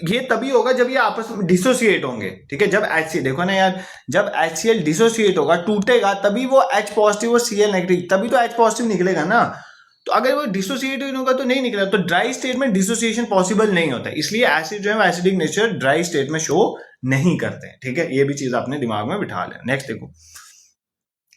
ये तभी होगा जब ये आपस में डिसोसिएट होंगे, ठीक है। जब HCl, देखो ना यार, जब HCl डिसोसिएट होगा, टूटेगा, तभी वो H पॉजिटिव और Cl नेगेटिव, तभी तो H पॉजिटिव निकलेगा ना। तो अगर वो डिसोसिएट होगा तो नहीं निकलेगा। तो ड्राई स्टेट में डिसोसिएशन पॉसिबल नहीं होता है, इसलिए एसिड जो है एसिडिक नेचर ड्राई स्टेट में शो नहीं करते हैं, ठीक है। ये भी चीज आपने दिमाग में बिठा लें। नेक्स्ट देखो,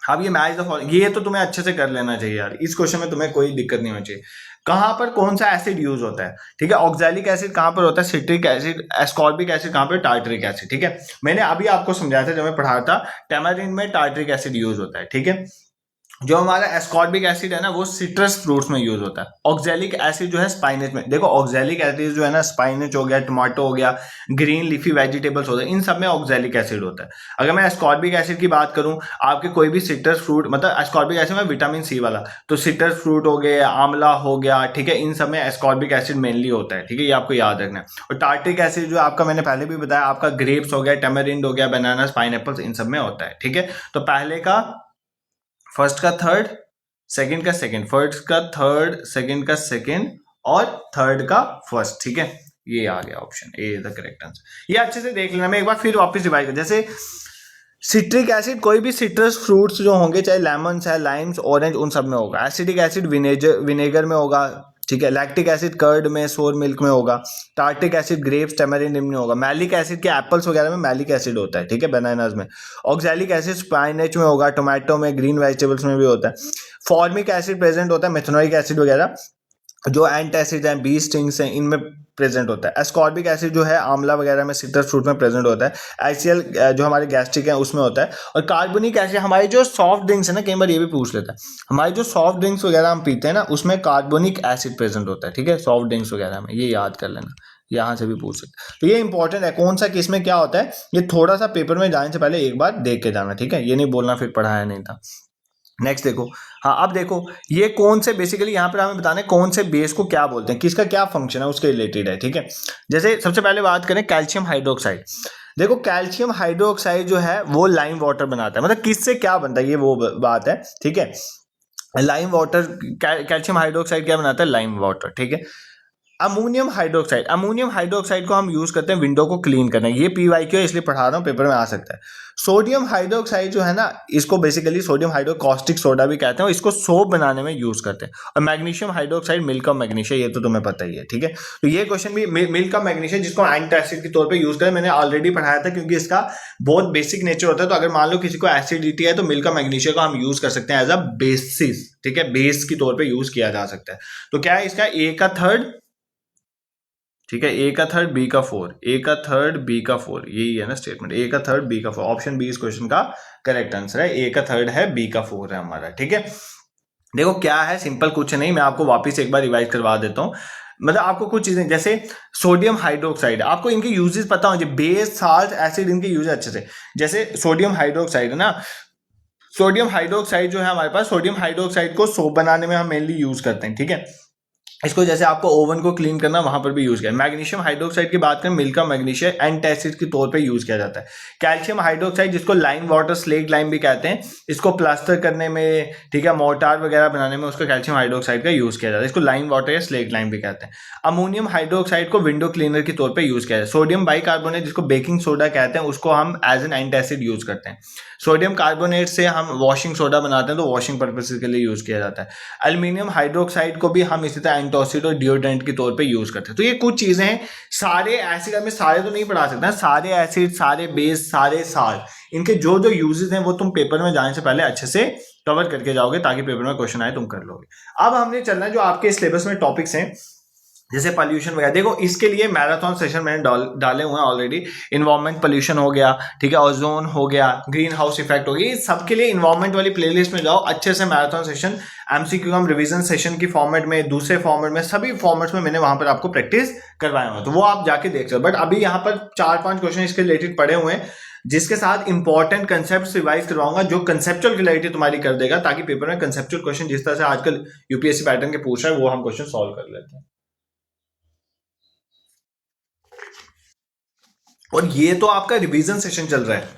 अब ये मैच द फॉलोइंग, ये तो तुम्हें अच्छे से कर लेना चाहिए यार, इस क्वेश्चन में तुम्हें कोई दिक्कत नहीं होनी चाहिए। कहां पर कौन सा एसिड यूज होता है, ठीक है। ऑक्सैलिक एसिड कहां पर होता है, सिट्रिक एसिड, एस्कॉर्बिक एसिड कहां पर, टार्टरिक एसिड, ठीक है। मैंने अभी आपको समझाया था जब मैं पढ़ा था, टैमारिन में टार्टरिक एसिड यूज होता है, ठीक है। जो हमारा एस्कॉर्बिक एसिड है ना वो सिट्रस फ्रूट्स में यूज होता है। ऑक्जेलिक एसिड जो है स्पाइनेज में। देखो ऑक्जेलिक एसिड जो है ना, स्पाइनेज हो गया, टमाटो हो गया, ग्रीन लीफी वेजिटेबल्स होते हैं, इन सब में ऑक्जेलिक एसिड होता है। अगर मैं एस्कॉर्बिक एसिड की बात करूं, आपके कोई भी सिट्रस फ्रूट, मतलब एस्कॉर्बिक एसिड में विटामिन सी वाला, तो सिट्रस फ्रूट हो गए, आंवला हो गया, ठीक है, इन सब में एस्कॉर्बिक एसिड मेनली होता है, ठीक है, ये आपको याद रखना है। और टार्टिक एसिड जो आपका मैंने पहले भी बताया, आपका ग्रेप्स हो गया, टैमरिंड हो गया, बनानास, पाइनएप्पल्स, इन सब में होता है, ठीक है। तो पहले का फर्स्ट का थर्ड, सेकंड का सेकंड, फर्स्ट का थर्ड, सेकंड का सेकंड और थर्ड का फर्स्ट, ठीक है, ये आ गया option A is the correct answer. ये अच्छे से देख लेना, मैं एक बार फिर वापस रिवाइज कर, जैसे सिट्रिक एसिड कोई भी सिट्रस फ्रूट्स जो होंगे, चाहे लेमन है, लाइम्स, ऑरेंज, उन सब में होगा। एसिडिक एसिड विनेगर में होगा, ठीक है। लैक्टिक एसिड कर्ड में, सोर मिल्क में होगा। टार्टिक एसिड ग्रेप्स, टैमरिंड में होगा। मैलिक एसिड के एप्पल्स वगैरह में मैलिक एसिड होता है, ठीक है, बनानास में। ऑक्सैलिक एसिड स्पाइनेच में होगा, टोमेटो में, ग्रीन वेजिटेबल्स में भी होता है। फॉर्मिक एसिड प्रेजेंट होता है, मेथनोइक एसिड वगैरह जो एंटासिड हैं, बी स्टिंग्स हैं, इनमें प्रेजेंट होता है। एस्कॉर्बिक एसिड जो है आंवला वगैरह में, सिट्रस फ्रूट में प्रेजेंट होता है। एचसीएल जो हमारे गैस्ट्रिक है उसमें होता है। और कार्बोनिक एसिड हमारे जो सॉफ्ट ड्रिंक्स है ना, कई बार ये भी पूछ लेता है, हमारे जो सॉफ्ट ड्रिंक्स वगैरह हम पीते हैं ना, उसमें कार्बोनिक एसिड प्रेजेंट होता है, ठीक है, सॉफ्ट ड्रिंक्स वगैरह में, ये याद कर लेना, यहाँ से भी पूछ सकते हैं। तो ये इंपॉर्टेंट है, कौन सा किस में क्या होता है, ये थोड़ा सा पेपर में जाने से पहले एक बार देख के जाना, ठीक है, ये नहीं बोलना फिर पढ़ाया नहीं था। नेक्स्ट देखो, हाँ अब देखो, ये कौन से, बेसिकली यहाँ पर हमें बताना है कौन से बेस को क्या बोलते हैं, किसका क्या फंक्शन है, उसके रिलेटेड है, ठीक है। जैसे सबसे पहले बात करें कैल्शियम हाइड्रोक्साइड। देखो कैल्शियम हाइड्रोक्साइड जो है वो लाइम वाटर बनाता है, मतलब किससे क्या बनता है ये वो बात है, ठीक है। लाइम वाटर, कैल्शियम हाइड्रोक्साइड क्या बनाता है, लाइम वाटर, ठीक है। अमोनियम हाइड्रोक्साइड, अमोनियम हाइड्रोक्साइड को हम यूज करते हैं विंडो को क्लीन करने, ये पीवाईक्यू है इसलिए पढ़ा रहा हूँ, पेपर में आ सकता है। सोडियम हाइड्रोक्साइड जो है ना, इसको बेसिकली सोडियम हाइड्रोकॉस्टिक सोडा भी कहते हैं, और इसको सोप बनाने में यूज करते हैं। और magnesium hydroxide milk of magnesia, ये तो तुम्हें पता ही है, ठीक है। तो ये क्वेश्चन भी मिल्क ऑफ मैग्नीशिया, जिसको एंटासिड के तौर पर यूज करें, मैंने ऑलरेडी पढ़ाया था, क्योंकि इसका बहुत बेसिक नेचर होता है। तो अगर मान लो किसी को एसिडिटी है तो मिल्क ऑफ मैग्नीशिया को हम यूज कर सकते हैं एज अ बेसिस, ठीक है, बेस के तौर पर यूज किया जा सकता है। तो क्या है इसका, ए का थर्ड, ठीक है, ए का थर्ड, बी का फोर, ए का थर्ड, बी का फोर, यही है ना स्टेटमेंट, ए का थर्ड, बी का फोर, ऑप्शन बी इस क्वेश्चन का करेक्ट आंसर है। ए का थर्ड है, बी का फोर है हमारा, ठीक है। देखो क्या है, सिंपल कुछ नहीं, मैं आपको वापस एक बार रिवाइज करवा देता हूँ। मतलब आपको कुछ चीजें, जैसे सोडियम हाइड्रोक्साइड, आपको इनके यूजेस पता होंगे, बेस, साल्ट, एसिड, इनके यूज अच्छे से। जैसे सोडियम हाइड्रोक्साइड है ना, सोडियम हाइड्रोक्साइड जो है हमारे पास, सोडियम हाइड्रोक्साइड को सोप बनाने में हम मेनली यूज करते हैं, ठीक है। इसको जैसे आपको ओवन को क्लीन करना, वहां पर भी यूज किया। मैग्नीशियम हाइड्रोक्साइड की बात करें, मिल्क ऑफ मैग्नीशिया एंटासिड के तौर पे यूज किया जाता है। कैल्शियम हाइड्रोक्साइड, जिसको लाइम वाटर, स्लेट लाइम भी कहते हैं, इसको प्लास्टर करने में, ठीक है, मोर्टार वगैरह बनाने में उसको कैल्शियम हाइड्रोक्साइड का यूज किया जाता है, इसको लाइम वाटर या स्लेट लाइम भी कहते हैं। अमोनियम हाइड्रोक्साइड को विंडो क्लीनर के तौर पर यूज किया जाता है। सोडियम बाइकार्बोनेट, जिसको बेकिंग सोडा कहते हैं, उसको हम एज एन एंटासिड यूज करते हैं। सोडियम कार्बोनेट से हम वॉशिंग सोडा बनाते हैं, तो वॉशिंग पर्पसेस के लिए यूज किया जाता है। एल्यूमिनियम हाइड्रोक्साइड को भी हम इसी तरह एंटासिड और डिओड्रेंट के तौर पे यूज करते हैं। तो ये कुछ चीजें हैं, सारे एसिड, हमें सारे तो नहीं पढ़ा सकते, सारे एसिड, सारे बेस, सारे साल्ट, इनके जो जो यूजेस हैं वो तुम पेपर में जाने से पहले अच्छे से कवर करके जाओगे, ताकि पेपर में क्वेश्चन आए तुम कर लोगे। अब हमने चलना है जो आपके सिलेबस में टॉपिक्स हैं, जैसे पॉल्यूशन वगैरह। देखो इसके लिए मैराथन सेशन मैंने डाले हुए हैं ऑलरेडी। इन्वायरमेंट पॉल्यूशन हो गया, ठीक है, ओजोन हो गया, ग्रीन हाउस इफेक्ट हो गया, सबके लिए इन्वायरमेंट वाली प्लेलिस्ट में जाओ, अच्छे से मैराथन सेशन, एमसीक्यू हम रिवीजन सेशन की फॉर्मेट में, दूसरे फॉर्मेट में, सभी फॉर्मेट्स में मैंने वहां पर आपको प्रैक्टिस करवाया हुआ, तो वो आप जाके देख सकते हो। बट अभी यहाँ पर 4-5 क्वेश्चन इसके रिलेटेड पड़े हुए हैं, जिसके साथ इंपॉर्टेंट कंसेप्ट रिवाइज करवाऊंगा, जो कंसेप्चुअल क्लैरिटी तुम्हारी कर देगा, ताकि पेपर में कंसेप्चुअल क्वेश्चन जिस तरह से आजकल यूपीएससी पैटर्न के पूछ रहा है, वो हम क्वेश्चन सॉल्व कर लेते हैं। और ये तो आपका रिवीजन सेशन चल रहा है,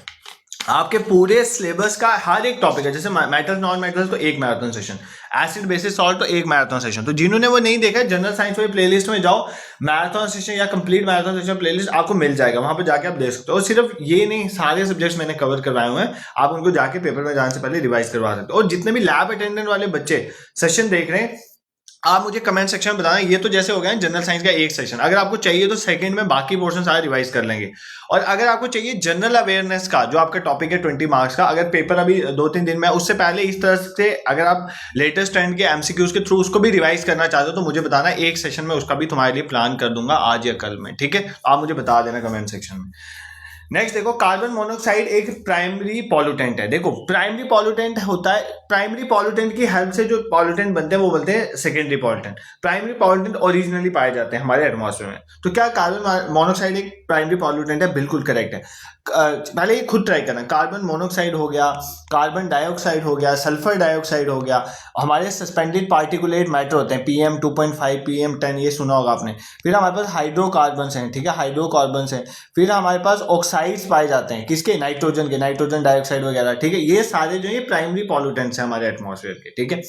आपके पूरे सिलेबस का हर एक टॉपिक है। जैसे मेटल्स, नॉन मेटल्स, तो एक marathon session, acid, basis, salt, तो एक मैराथन सेशन। तो जिन्होंने वो नहीं देखा, जनरल साइंस वाली प्लेलिस्ट में जाओ, मैराथन सेशन या कंप्लीट मैराथन सेशन प्लेलिस्ट आपको मिल जाएगा, वहां पर जाके आप देख सकते हो। और सिर्फ ये नहीं, सारे सब्जेक्ट्स मैंने कवर करवाए हुए हैं, आप उनको जाके पेपर में जाने से पहले रिवाइज करवा सकते हो। और जितने भी लैब अटेंडेंट वाले बच्चे सेशन देख रहे हैं, आप मुझे कमेंट सेक्शन में बताना। ये तो जैसे हो गया जनरल साइंस का एक सेशन, अगर आपको चाहिए तो सेकंड में बाकी पोर्शन सारे रिवाइज कर लेंगे। और अगर आपको चाहिए जनरल अवेयरनेस का, जो आपका टॉपिक है 20 मार्क्स का, अगर पेपर अभी 2-3 दिन में, उससे पहले इस तरह से अगर आप लेटेस्ट ट्रेंड के एमसीक्यूज के थ्रू उसको भी रिवाइज करना चाहते हो, तो मुझे बताना, एक सेशन में उसका भी तुम्हारे लिए प्लान कर दूंगा आज या कल में, ठीक है। आप मुझे बता देना कमेंट सेक्शन में। नेक्स्ट देखो, कार्बन मोनोऑक्साइड एक प्राइमरी पॉल्यूटेंट है। देखो प्राइमरी पॉल्यूटेंट होता है, प्राइमरी पॉल्यूटेंट की हेल्प से जो पॉल्यूटेंट बनते हैं वो बोलते हैं secondary pollutant. Primary pollutant originally पाए जाते हैं हमारे एटमॉस्फेयर में। तो क्या कार्बन मोनोऑक्साइड एक प्राइमरी पॉल्यूटेंट है? बिल्कुल करेक्ट है। पहले ये खुद ट्राई करना, कार्बन मोनोऑक्साइड हो गया, कार्बन डाइऑक्साइड हो गया, सल्फर डाइऑक्साइड हो गया, हमारे सस्पेंडेड पार्टिकुलेट मैटर होते हैं PM 2.5 PM 10, ये सुना होगा आपने। फिर हमारे पास हाइड्रोकार्बन्स हैं, ठीक है, हाइड्रोकार्बन्स हैं। फिर हमारे पास ऑक्साइड्स पाए जाते हैं, किसके? नाइट्रोजन के, नाइट्रोजन डाइऑक्साइड वगैरह, ठीक है। ये सारे जो है प्राइमरी पॉल्यूटेंट्स हैं हमारे एटमॉस्फेयर के, ठीक है।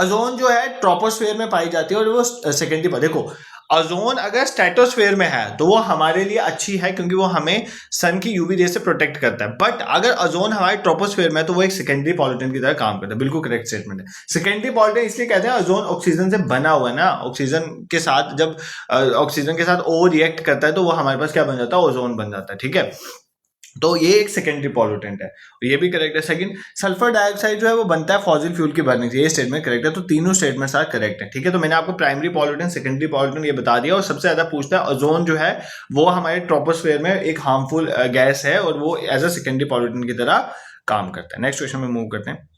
ओजोन जो है ट्रोपोस्फेयर में पाई जाती है और वो सेकेंडरी पर। देखो ओजोन अगर स्ट्रेटोस्फेयर में है तो वो हमारे लिए अच्छी है क्योंकि वो हमें सन की यूवी रे से प्रोटेक्ट करता है। बट अगर ओजोन हमारे ट्रोपोस्फेयर में है तो वो एक सेकेंडरी पॉल्यूटेंट की तरह काम करता है। बिल्कुल करेक्ट स्टेटमेंट है। सेकेंडरी पॉल्यूटेंट इसलिए कहते हैं, ओजोन ऑक्सीजन से बना हुआ है ना, ऑक्सीजन के साथ जब ऑक्सीजन के साथ ओ रिएक्ट करता है तो वो हमारे पास क्या बन जाता है? ओजोन बन जाता है, ठीक है। तो ये एक सेकेंडरी पॉल्यूटेंट है, ये भी करेक्ट है। सेकंड, सल्फर डाइऑक्साइड जो है वो बनता है फॉसिल फ्यूल की बर्निंग से, ये स्टेटमेंट करेक्ट है। तो तीनों स्टेटमेंट्स आर करेक्ट है, ठीक है। तो मैंने आपको प्राइमरी पॉल्यूटेंट, सेकेंडरी पॉल्यूटेंट ये बता दिया। और सबसे ज्यादा पूछता है ओजोन जो है वो हमारे ट्रोपोस्फेयर में एक हार्मफुल गैस है और वो एज अ सेकेंडरी पॉल्यूटेंट की तरह काम करता है। नेक्स्ट क्वेश्चन में मूव करते हैं।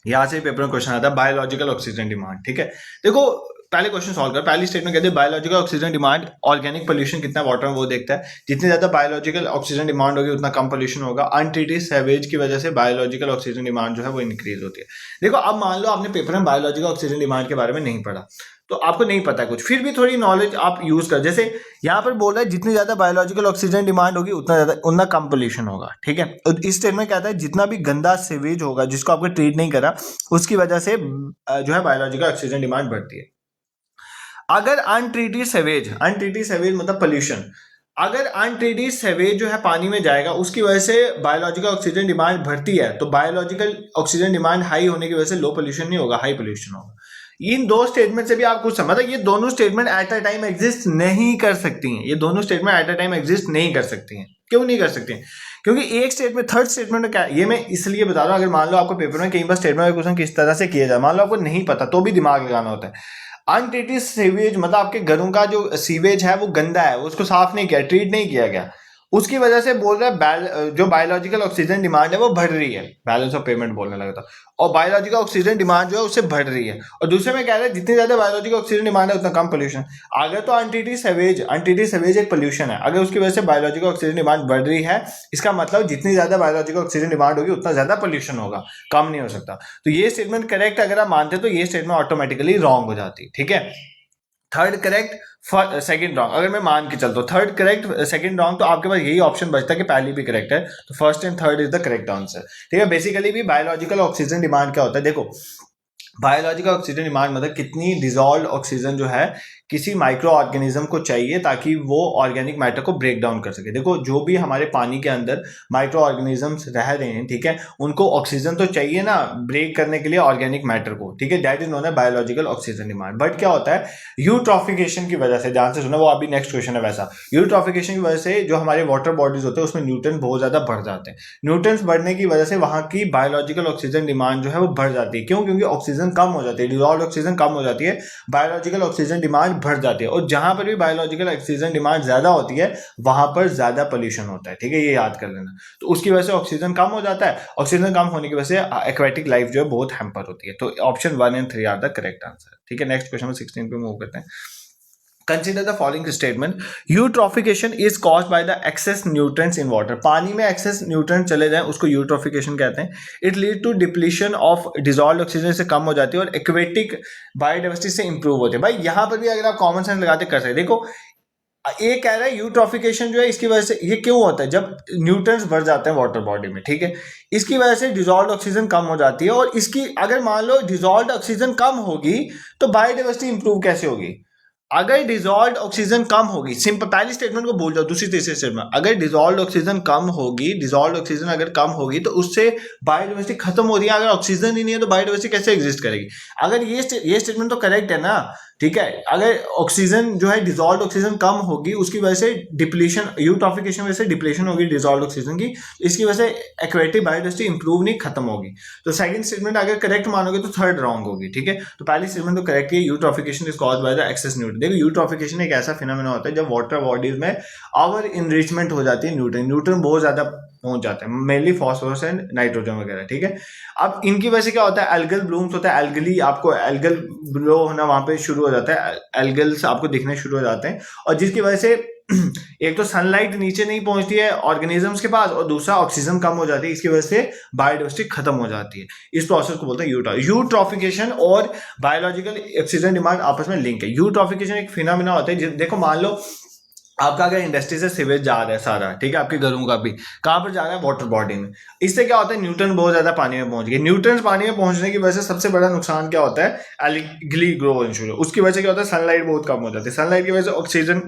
यहां से पेपर में क्वेश्चन आता है बायोलॉजिकल ऑक्सीजन डिमांड, ठीक है। देखो पहले क्वेश्चन सॉल्व कर। पहली स्टेटमेंट कहते हैं biological oxygen demand, organic pollution कितना वाटर में वो देखता है। जितनी ज्यादा बायोलॉजिकल ऑक्सीजन डिमांड होगी उतना कम पोल्यूशन होगा। अनट्रीटेड सेवेज की वजह से बायोलॉजिकल ऑक्सीजन डिमांड जो है वो इंक्रीज होती है। देखो अब मान लो आपने पेपर में बायोलॉजिकल ऑक्सीजन डिमांड के बारे में नहीं पढ़ा, तो आपको नहीं पता कुछ, फिर भी थोड़ी नॉलेज आप यूज कर। जैसे यहाँ पर बोल रहा है जितनी ज्यादा बायोलॉजिकल ऑक्सीजन डिमांड होगी उतना कम पोल्यूशन होगा, ठीक है। तो इस स्टेटमेंट कहता है जितना भी गंदा सीवेज होगा जिसको आपको ट्रीट नहीं करा उसकी वजह से जो है बायोलॉजिकल ऑक्सीजन डिमांड बढ़ती है। अगर अनट्रीटेड सेवेज मतलब पोल्यूशन, अगर अनट्रीटेड सेवेज जो है पानी में जाएगा उसकी वजह से बायोलॉजिकल ऑक्सीजन डिमांड बढ़ती है, तो बायोलॉजिकल ऑक्सीजन डिमांड हाई होने की वजह से लो पोल्यूशन नहीं होगा, हाई पोल्यूशन होगा। इन दो स्टेटमेंट से भी आप कुछ समझ, ये दोनों statement at a time exist नहीं कर सकती हैं। ये दोनों statement at a time exist नहीं कर सकती हैं। क्यों नहीं कर सकती हैं? क्योंकि एक स्टेटमेंट, थर्ड स्टेटमेंट में क्या, ये मैं इसलिए बता रहा हूं, अगर मान लो आपको पेपर में कई बार स्टेटमेंट का क्वेश्चन किस तरह से किया जाए, मान लो आपको नहीं पता तो भी दिमाग लगाना होता है। अनट्रीटेड सीवेज मतलब आपके घरों का जो सीवेज है वो गंदा है, उसको साफ नहीं किया, ट्रीट नहीं किया गया, उसकी वजह से बोल रहा है जो बायोलॉजिकल ऑक्सीजन डिमांड है वो बढ़ रही है, बैलेंस ऑफ पेमेंट बोलने लगा था। और बायोलॉजिकल ऑक्सीजन डिमांड जो है उससे बढ़ रही है। और दूसरे में कह रहा है जितनी ज्यादा बायोलॉजिकल ऑक्सीजन डिमांड है उतना कम पोल्यूशन। अगर तो अनट्रीटेड सेवेज एक पोल्यूशन है, अगर उसकी वजह से बायोलॉजिकल ऑक्सीजन डिमांड बढ़ रही है, इसका मतलब जितनी ज्यादा बायोलॉजिकल ऑक्सीजन डिमांड होगी उतना ज्यादा पोल्यूशन होगा, कम नहीं हो सकता। तो ये स्टेटमेंट करेक्ट अगर आप मानते तो ये स्टेटमेंट ऑटोमेटिकली रॉन्ग हो जाती, ठीक है। Third correct, second wrong. अगर मैं मान के चलता हूँ थर्ड करेक्ट सेकंड रॉन्ग, तो आपके पास यही ऑप्शन बचता है कि पहली भी करेक्ट है, तो first and third is the correct answer, ठीक है। बेसिकली भी बायोलॉजिकल ऑक्सीजन डिमांड क्या होता है, देखो बायोलॉजिकल ऑक्सीजन डिमांड मतलब कितनी डिजॉल्व ऑक्सीजन जो है किसी माइक्रो ऑर्गेनिज्म को चाहिए ताकि वो ऑर्गेनिक मैटर को ब्रेक डाउन कर सके। देखो जो भी हमारे पानी के अंदर माइक्रो ऑर्गेनिजम्स रह रहे हैं, ठीक है, उनको ऑक्सीजन तो चाहिए ना ब्रेक करने के लिए ऑर्गेनिक मैटर को, ठीक है। दैट इज नोन है बायोलॉजिकल ऑक्सीजन डिमांड। बट क्या होता है, यूट्रॉफिकेशन की वजह से, ध्यान से सुना, वो अभी नेक्स्ट क्वेश्चन है वैसा, यूट्रॉफिकेशन की वजह से जो हमारे वाटर बॉडीज होते हैं उसमें न्यूट्रन बहुत ज्यादा बढ़ जाते हैं। न्यूट्रन्स बढ़ने की वजह से वहां की बायोलॉजिकल ऑक्सीजन डिमांड जो है वो बढ़ जाती है। क्यों? क्योंकि ऑक्सीजन कम हो जाती है, डिजॉल्व ऑक्सीजन कम हो जाती है, बायोलॉजिकल ऑक्सीजन डिमांड बढ़ जाती है। और जहां पर भी बायोलॉजिकल ऑक्सीजन डिमांड ज्यादा होती है वहां पर ज्यादा पोल्यूशन होता है, ठीक है, ये याद कर लेना। तो उसकी वजह से ऑक्सीजन कम हो जाता है, ऑक्सीजन कम होने की वजह से एक्वेटिक लाइफ जो है बहुत हैम्पर होती है। तो option 1 and 3 are the correct answer, ठीक है। नेक्स्ट क्वेश्चन में 16 पे मूव करते हैं। Consider the following statement. Eutrophication is caused by the excess nutrients in water. पानी में excess nutrients चले जाएं उसको eutrophication कहते हैं. It lead to depletion of dissolved oxygen से कम हो जाती है और aquatic biodiversity से improve होती है. भाई यहाँ पर भी अगर आप common sense लगाते कर सकते, देखो ये कह रहा है यूट्रॉफिकेशन जो है इसकी वजह से, ये क्यों होता है जब न्यूट्रन्स बढ़ जाते हैं वाटर बॉडी में, ठीक है, इसकी वजह से डिजॉल्व्ड ऑक्सीजन कम हो जाती है। और इसकी अगर मान लो डिजॉल्व्ड ऑक्सीजन कम होगी तो बायोडाइवर्सिटी इंप्रूव कैसे होगी? अगर डिजॉल्व्ड ऑक्सीजन कम होगी, सिंपल पहली स्टेटमेंट को भूल जाओ, दूसरी तीसरी स्टेटमेंट, अगर डिजॉल्व्ड ऑक्सीजन कम होगी, डिजॉल्व्ड ऑक्सीजन अगर कम होगी तो उससे बायोडाइवर्सिटी खत्म हो रही है। अगर ऑक्सीजन ही नहीं है तो बायोडाइवर्सिटी कैसे एग्जिस्ट करेगी? अगर ये स्टेटमेंट तो करेक्ट है ना, ठीक है। अगर ऑक्सीजन जो है डिजॉल्व ऑक्सीजन कम होगी, उसकी वजह से डिप्लीशन, यूट्रॉफिकेशन वजह से डिप्लीशन होगी डिजॉल्व ऑक्सीजन की, इसकी वजह से एक्वेटिक बायोडाइवर्सिटी इंप्रूव नहीं, खत्म होगी। तो सेकंड स्टेटमेंट अगर करेक्ट मानोगे तो थर्ड रॉन्ग होगी, ठीक है। तो पहली स्टेटमेंट तो करेक्ट है, eutrophication is caused by the excess nutrient. देखो यूट्रॉफिकेशन एक ऐसा फिनोमेना होता है जब वाटर बॉडीज में ओवर इनरिचमेंट हो जाती है न्यूट्रन बहुत ज्यादा पहुंच जाते हैं, मेनली फॉस्फोरस एंड नाइट्रोजन वगैरह, ठीक है। अब इनकी वजह से क्या होता है, एल्गल ब्लूम्स होता है, एल्गली आपको एल्गल ग्लो होना वहां पे शुरू हो जाता है, एल्गल्स आपको दिखने शुरू हो जाते हैं, और जिसकी वजह से एक तो सनलाइट नीचे नहीं पहुंचती है ऑर्गेनिजम्स के पास, और दूसरा ऑक्सीजन कम हो जाती है, इसकी वजह से बायोडाइवर्सिटी खत्म हो जाती है। इस प्रोसेस को बोलते हैं यूट्रॉफिकेशन और बायोलॉजिकल ऑक्सीजन डिमांड आपस में लिंक है। यूट्रॉफिकेशन एक फिनोमेना होता है, देखो मान लो आपका अगर इंडस्ट्री से सीवेज जा रहा है सारा, ठीक है, आपके घरों का भी, कहां पर जा रहा है, वाटर बॉडी में। इससे क्या होता है, न्यूट्रन बहुत ज्यादा पानी में पहुंच गए। न्यूट्रन पानी में पहुंचने की वजह से सबसे बड़ा नुकसान क्या होता है, एल्गली ग्रो होना, उसकी वजह से क्या होता है, सनलाइट बहुत कम हो जाती है, सनलाइट की वजह से ऑक्सीजन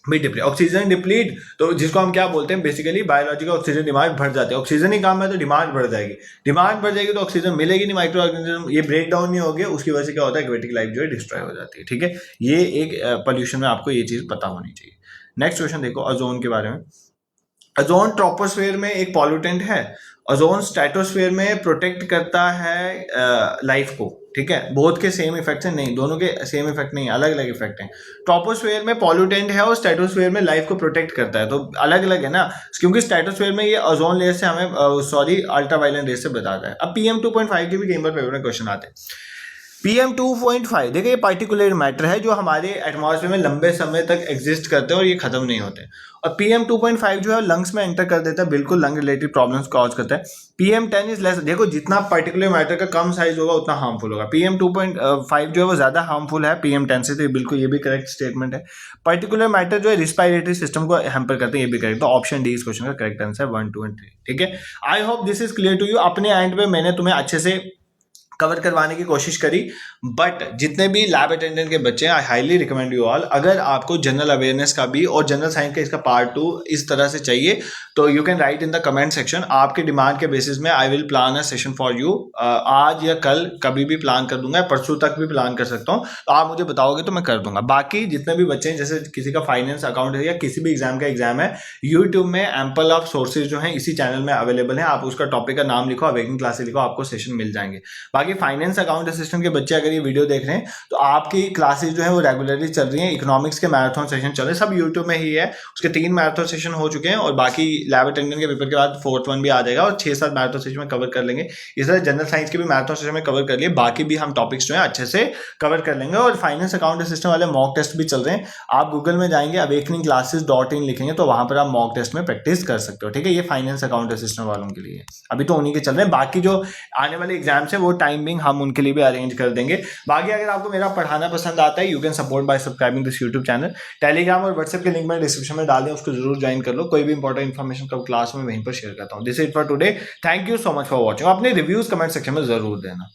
भी डिप्लीट, ऑक्सीजन डिप्लीट, तो जिसको हम क्या बोलते हैं बेसिकली बायोलॉजिकल ऑक्सीजन डिमांड बढ़ जाती है। ऑक्सीजन ही काम है तो डिमांड बढ़ जाएगी, डिमांड बढ़ जाएगी तो ऑक्सीजन मिलेगी नहीं, माइक्रो ऑर्गेनिज्म ये ब्रेक डाउन नहीं होगी, उसकी वजह से क्या होता है, एक्वेटिक लाइफ जो है डिस्ट्रॉय हो जाती है, ठीक है। ये एक पोल्यूशन में आपको ये चीज पता होनी चाहिए। नेक्स्ट क्वेश्चन देखो ओजोन के बारे में। ओजोन ट्रोपोस्फेयर में एक पॉल्यूटेंट है, ओजोन स्ट्रेटोस्फेयर में प्रोटेक्ट करता है लाइफ को, ठीक है। बोथ के सेम इफेक्ट हैं, नहीं, दोनों के सेम इफेक्ट नहीं, अलग अलग इफेक्ट हैं। ट्रोपोस्फेयर में पॉल्यूटेंट है और स्ट्रेटोस्फेयर में लाइफ को प्रोटेक्ट करता है, तो अलग अलग है ना, क्योंकि स्ट्रेटोस्फेयर में ये ओजोन लेयर से हमें अल्ट्रावायलेट रेस से बताता है। अब PM 2.5 के भी कई बार पेपर में क्वेश्चन आते हैं। PM 2.5 देखिए ये पार्टिकुलर मैटर है जो हमारे एटमॉस्फेयर में लंबे समय तक एग्जिस्ट करते हैं और ये खत्म नहीं होते। और PM 2.5 जो है लंग्स में एंटर कर देता है, बिल्कुल लंग रिलेटेड प्रॉब्लम्स कॉज करता है। PM 10 इज लेस, देखो जितना पार्टिकुलर मैटर का कम साइज होगा उतना हार्मफुल होगा। PM 2.5 जो है वो ज्यादा हार्मफुल है PM 10 से, तो बिल्कुल ये भी करेक्ट स्टेटमेंट है। पर्टिकुलर मैटर जो है रिस्पायरेटरी सिस्टम को हैम्पर करते हैं, ये भी करेक्ट, तो ऑप्शन डी इस क्वेश्चन का करेक्ट आंसर 1, 2 एंड 3, ठीक है। I hope this is clear to you. अपने एंड पे मैंने तुम्हें अच्छे से कवर करवाने की कोशिश करी, बट जितने भी लैब अटेंडेंट के बच्चे हैं, I highly recommend you all, अगर आपको जनरल अवेयरनेस का भी और जनरल साइंस का इसका पार्ट 2 इस तरह से चाहिए तो you can write in the comment section. आपके डिमांड के बेसिस में I will plan a session for you. आज या कल कभी भी प्लान कर दूंगा, परसों तक भी प्लान कर सकता हूँ, तो आप मुझे बताओगे तो मैं कर दूंगा। बाकी जितने भी बच्चे हैं, जैसे किसी का फाइनेंस अकाउंट है या किसी भी एग्जाम का एग्जाम है, यूट्यूब में एम्पल ऑफ सोर्सेज जो है इसी चैनल में अवेलेबल है, आप उसका टॉपिक का नाम लिखो, अवेकनिंग क्लासेस लिखो, आपको सेशन मिल जाएंगे। बाकी फाइनेंस अकाउंट असिस्टेंट के बच्चे अगर ये वीडियो देख रहे हैं तो आपकी क्लासेस जो है वो रेगुलरली चल रही हैं, इकोनॉमिक्स के मैराथन सेशन चल रहे हैं, सब यूट्यूब में ही है, उसके 3 मैराथन सेशन हो चुके हैं, और बाकी लैब अटेंडेंट के पेपर के बाद 4th वन भी आ जाएगा, और 6-7 मैराथन सेशन में कवर कर लेंगे। इस तरह जनरल साइंस के भी मैराथन सेशन में कवर कर लिए, बाकी भी हम टॉपिक्स जो है अच्छे से कवर कर लेंगे। और फाइनेंस अकाउंट असिस्टेंट वाले मॉक टेस्ट भी चल रहे हैं, आप गूगल में जाएंगे awakeningclasses.in लिखेंगे तो वहां पर आप मॉक टेस्ट में प्रैक्टिस कर सकते हो, ठीक है। ये फाइनेंस अकाउंट असिस्टेंट वालों के लिए अभी तो उन्हीं के चल रहे हैं, बाकी जो आने वाले एग्जाम्स है वो टाइमिंग हम उनके लिए भी अरेंज कर देंगे। बाकी अगर आपको मेरा पढ़ाना पसंद आता है, you can support bye subscribing this YouTube channel. Telegram और व्हाट्सएप के लिंक मैंने डिस्क्रिप्शन में डाल दिया, उसको जरूर ज्वाइन कर लो। कोई भी इंपॉर्टेंट इन्फॉर्मेशन कब क्लास में वहीं पर शेयर करता हूँ। This is for today, thank you so much for watching. अपने रिव्यूज कमेंट सेक्शन में जरूर देना।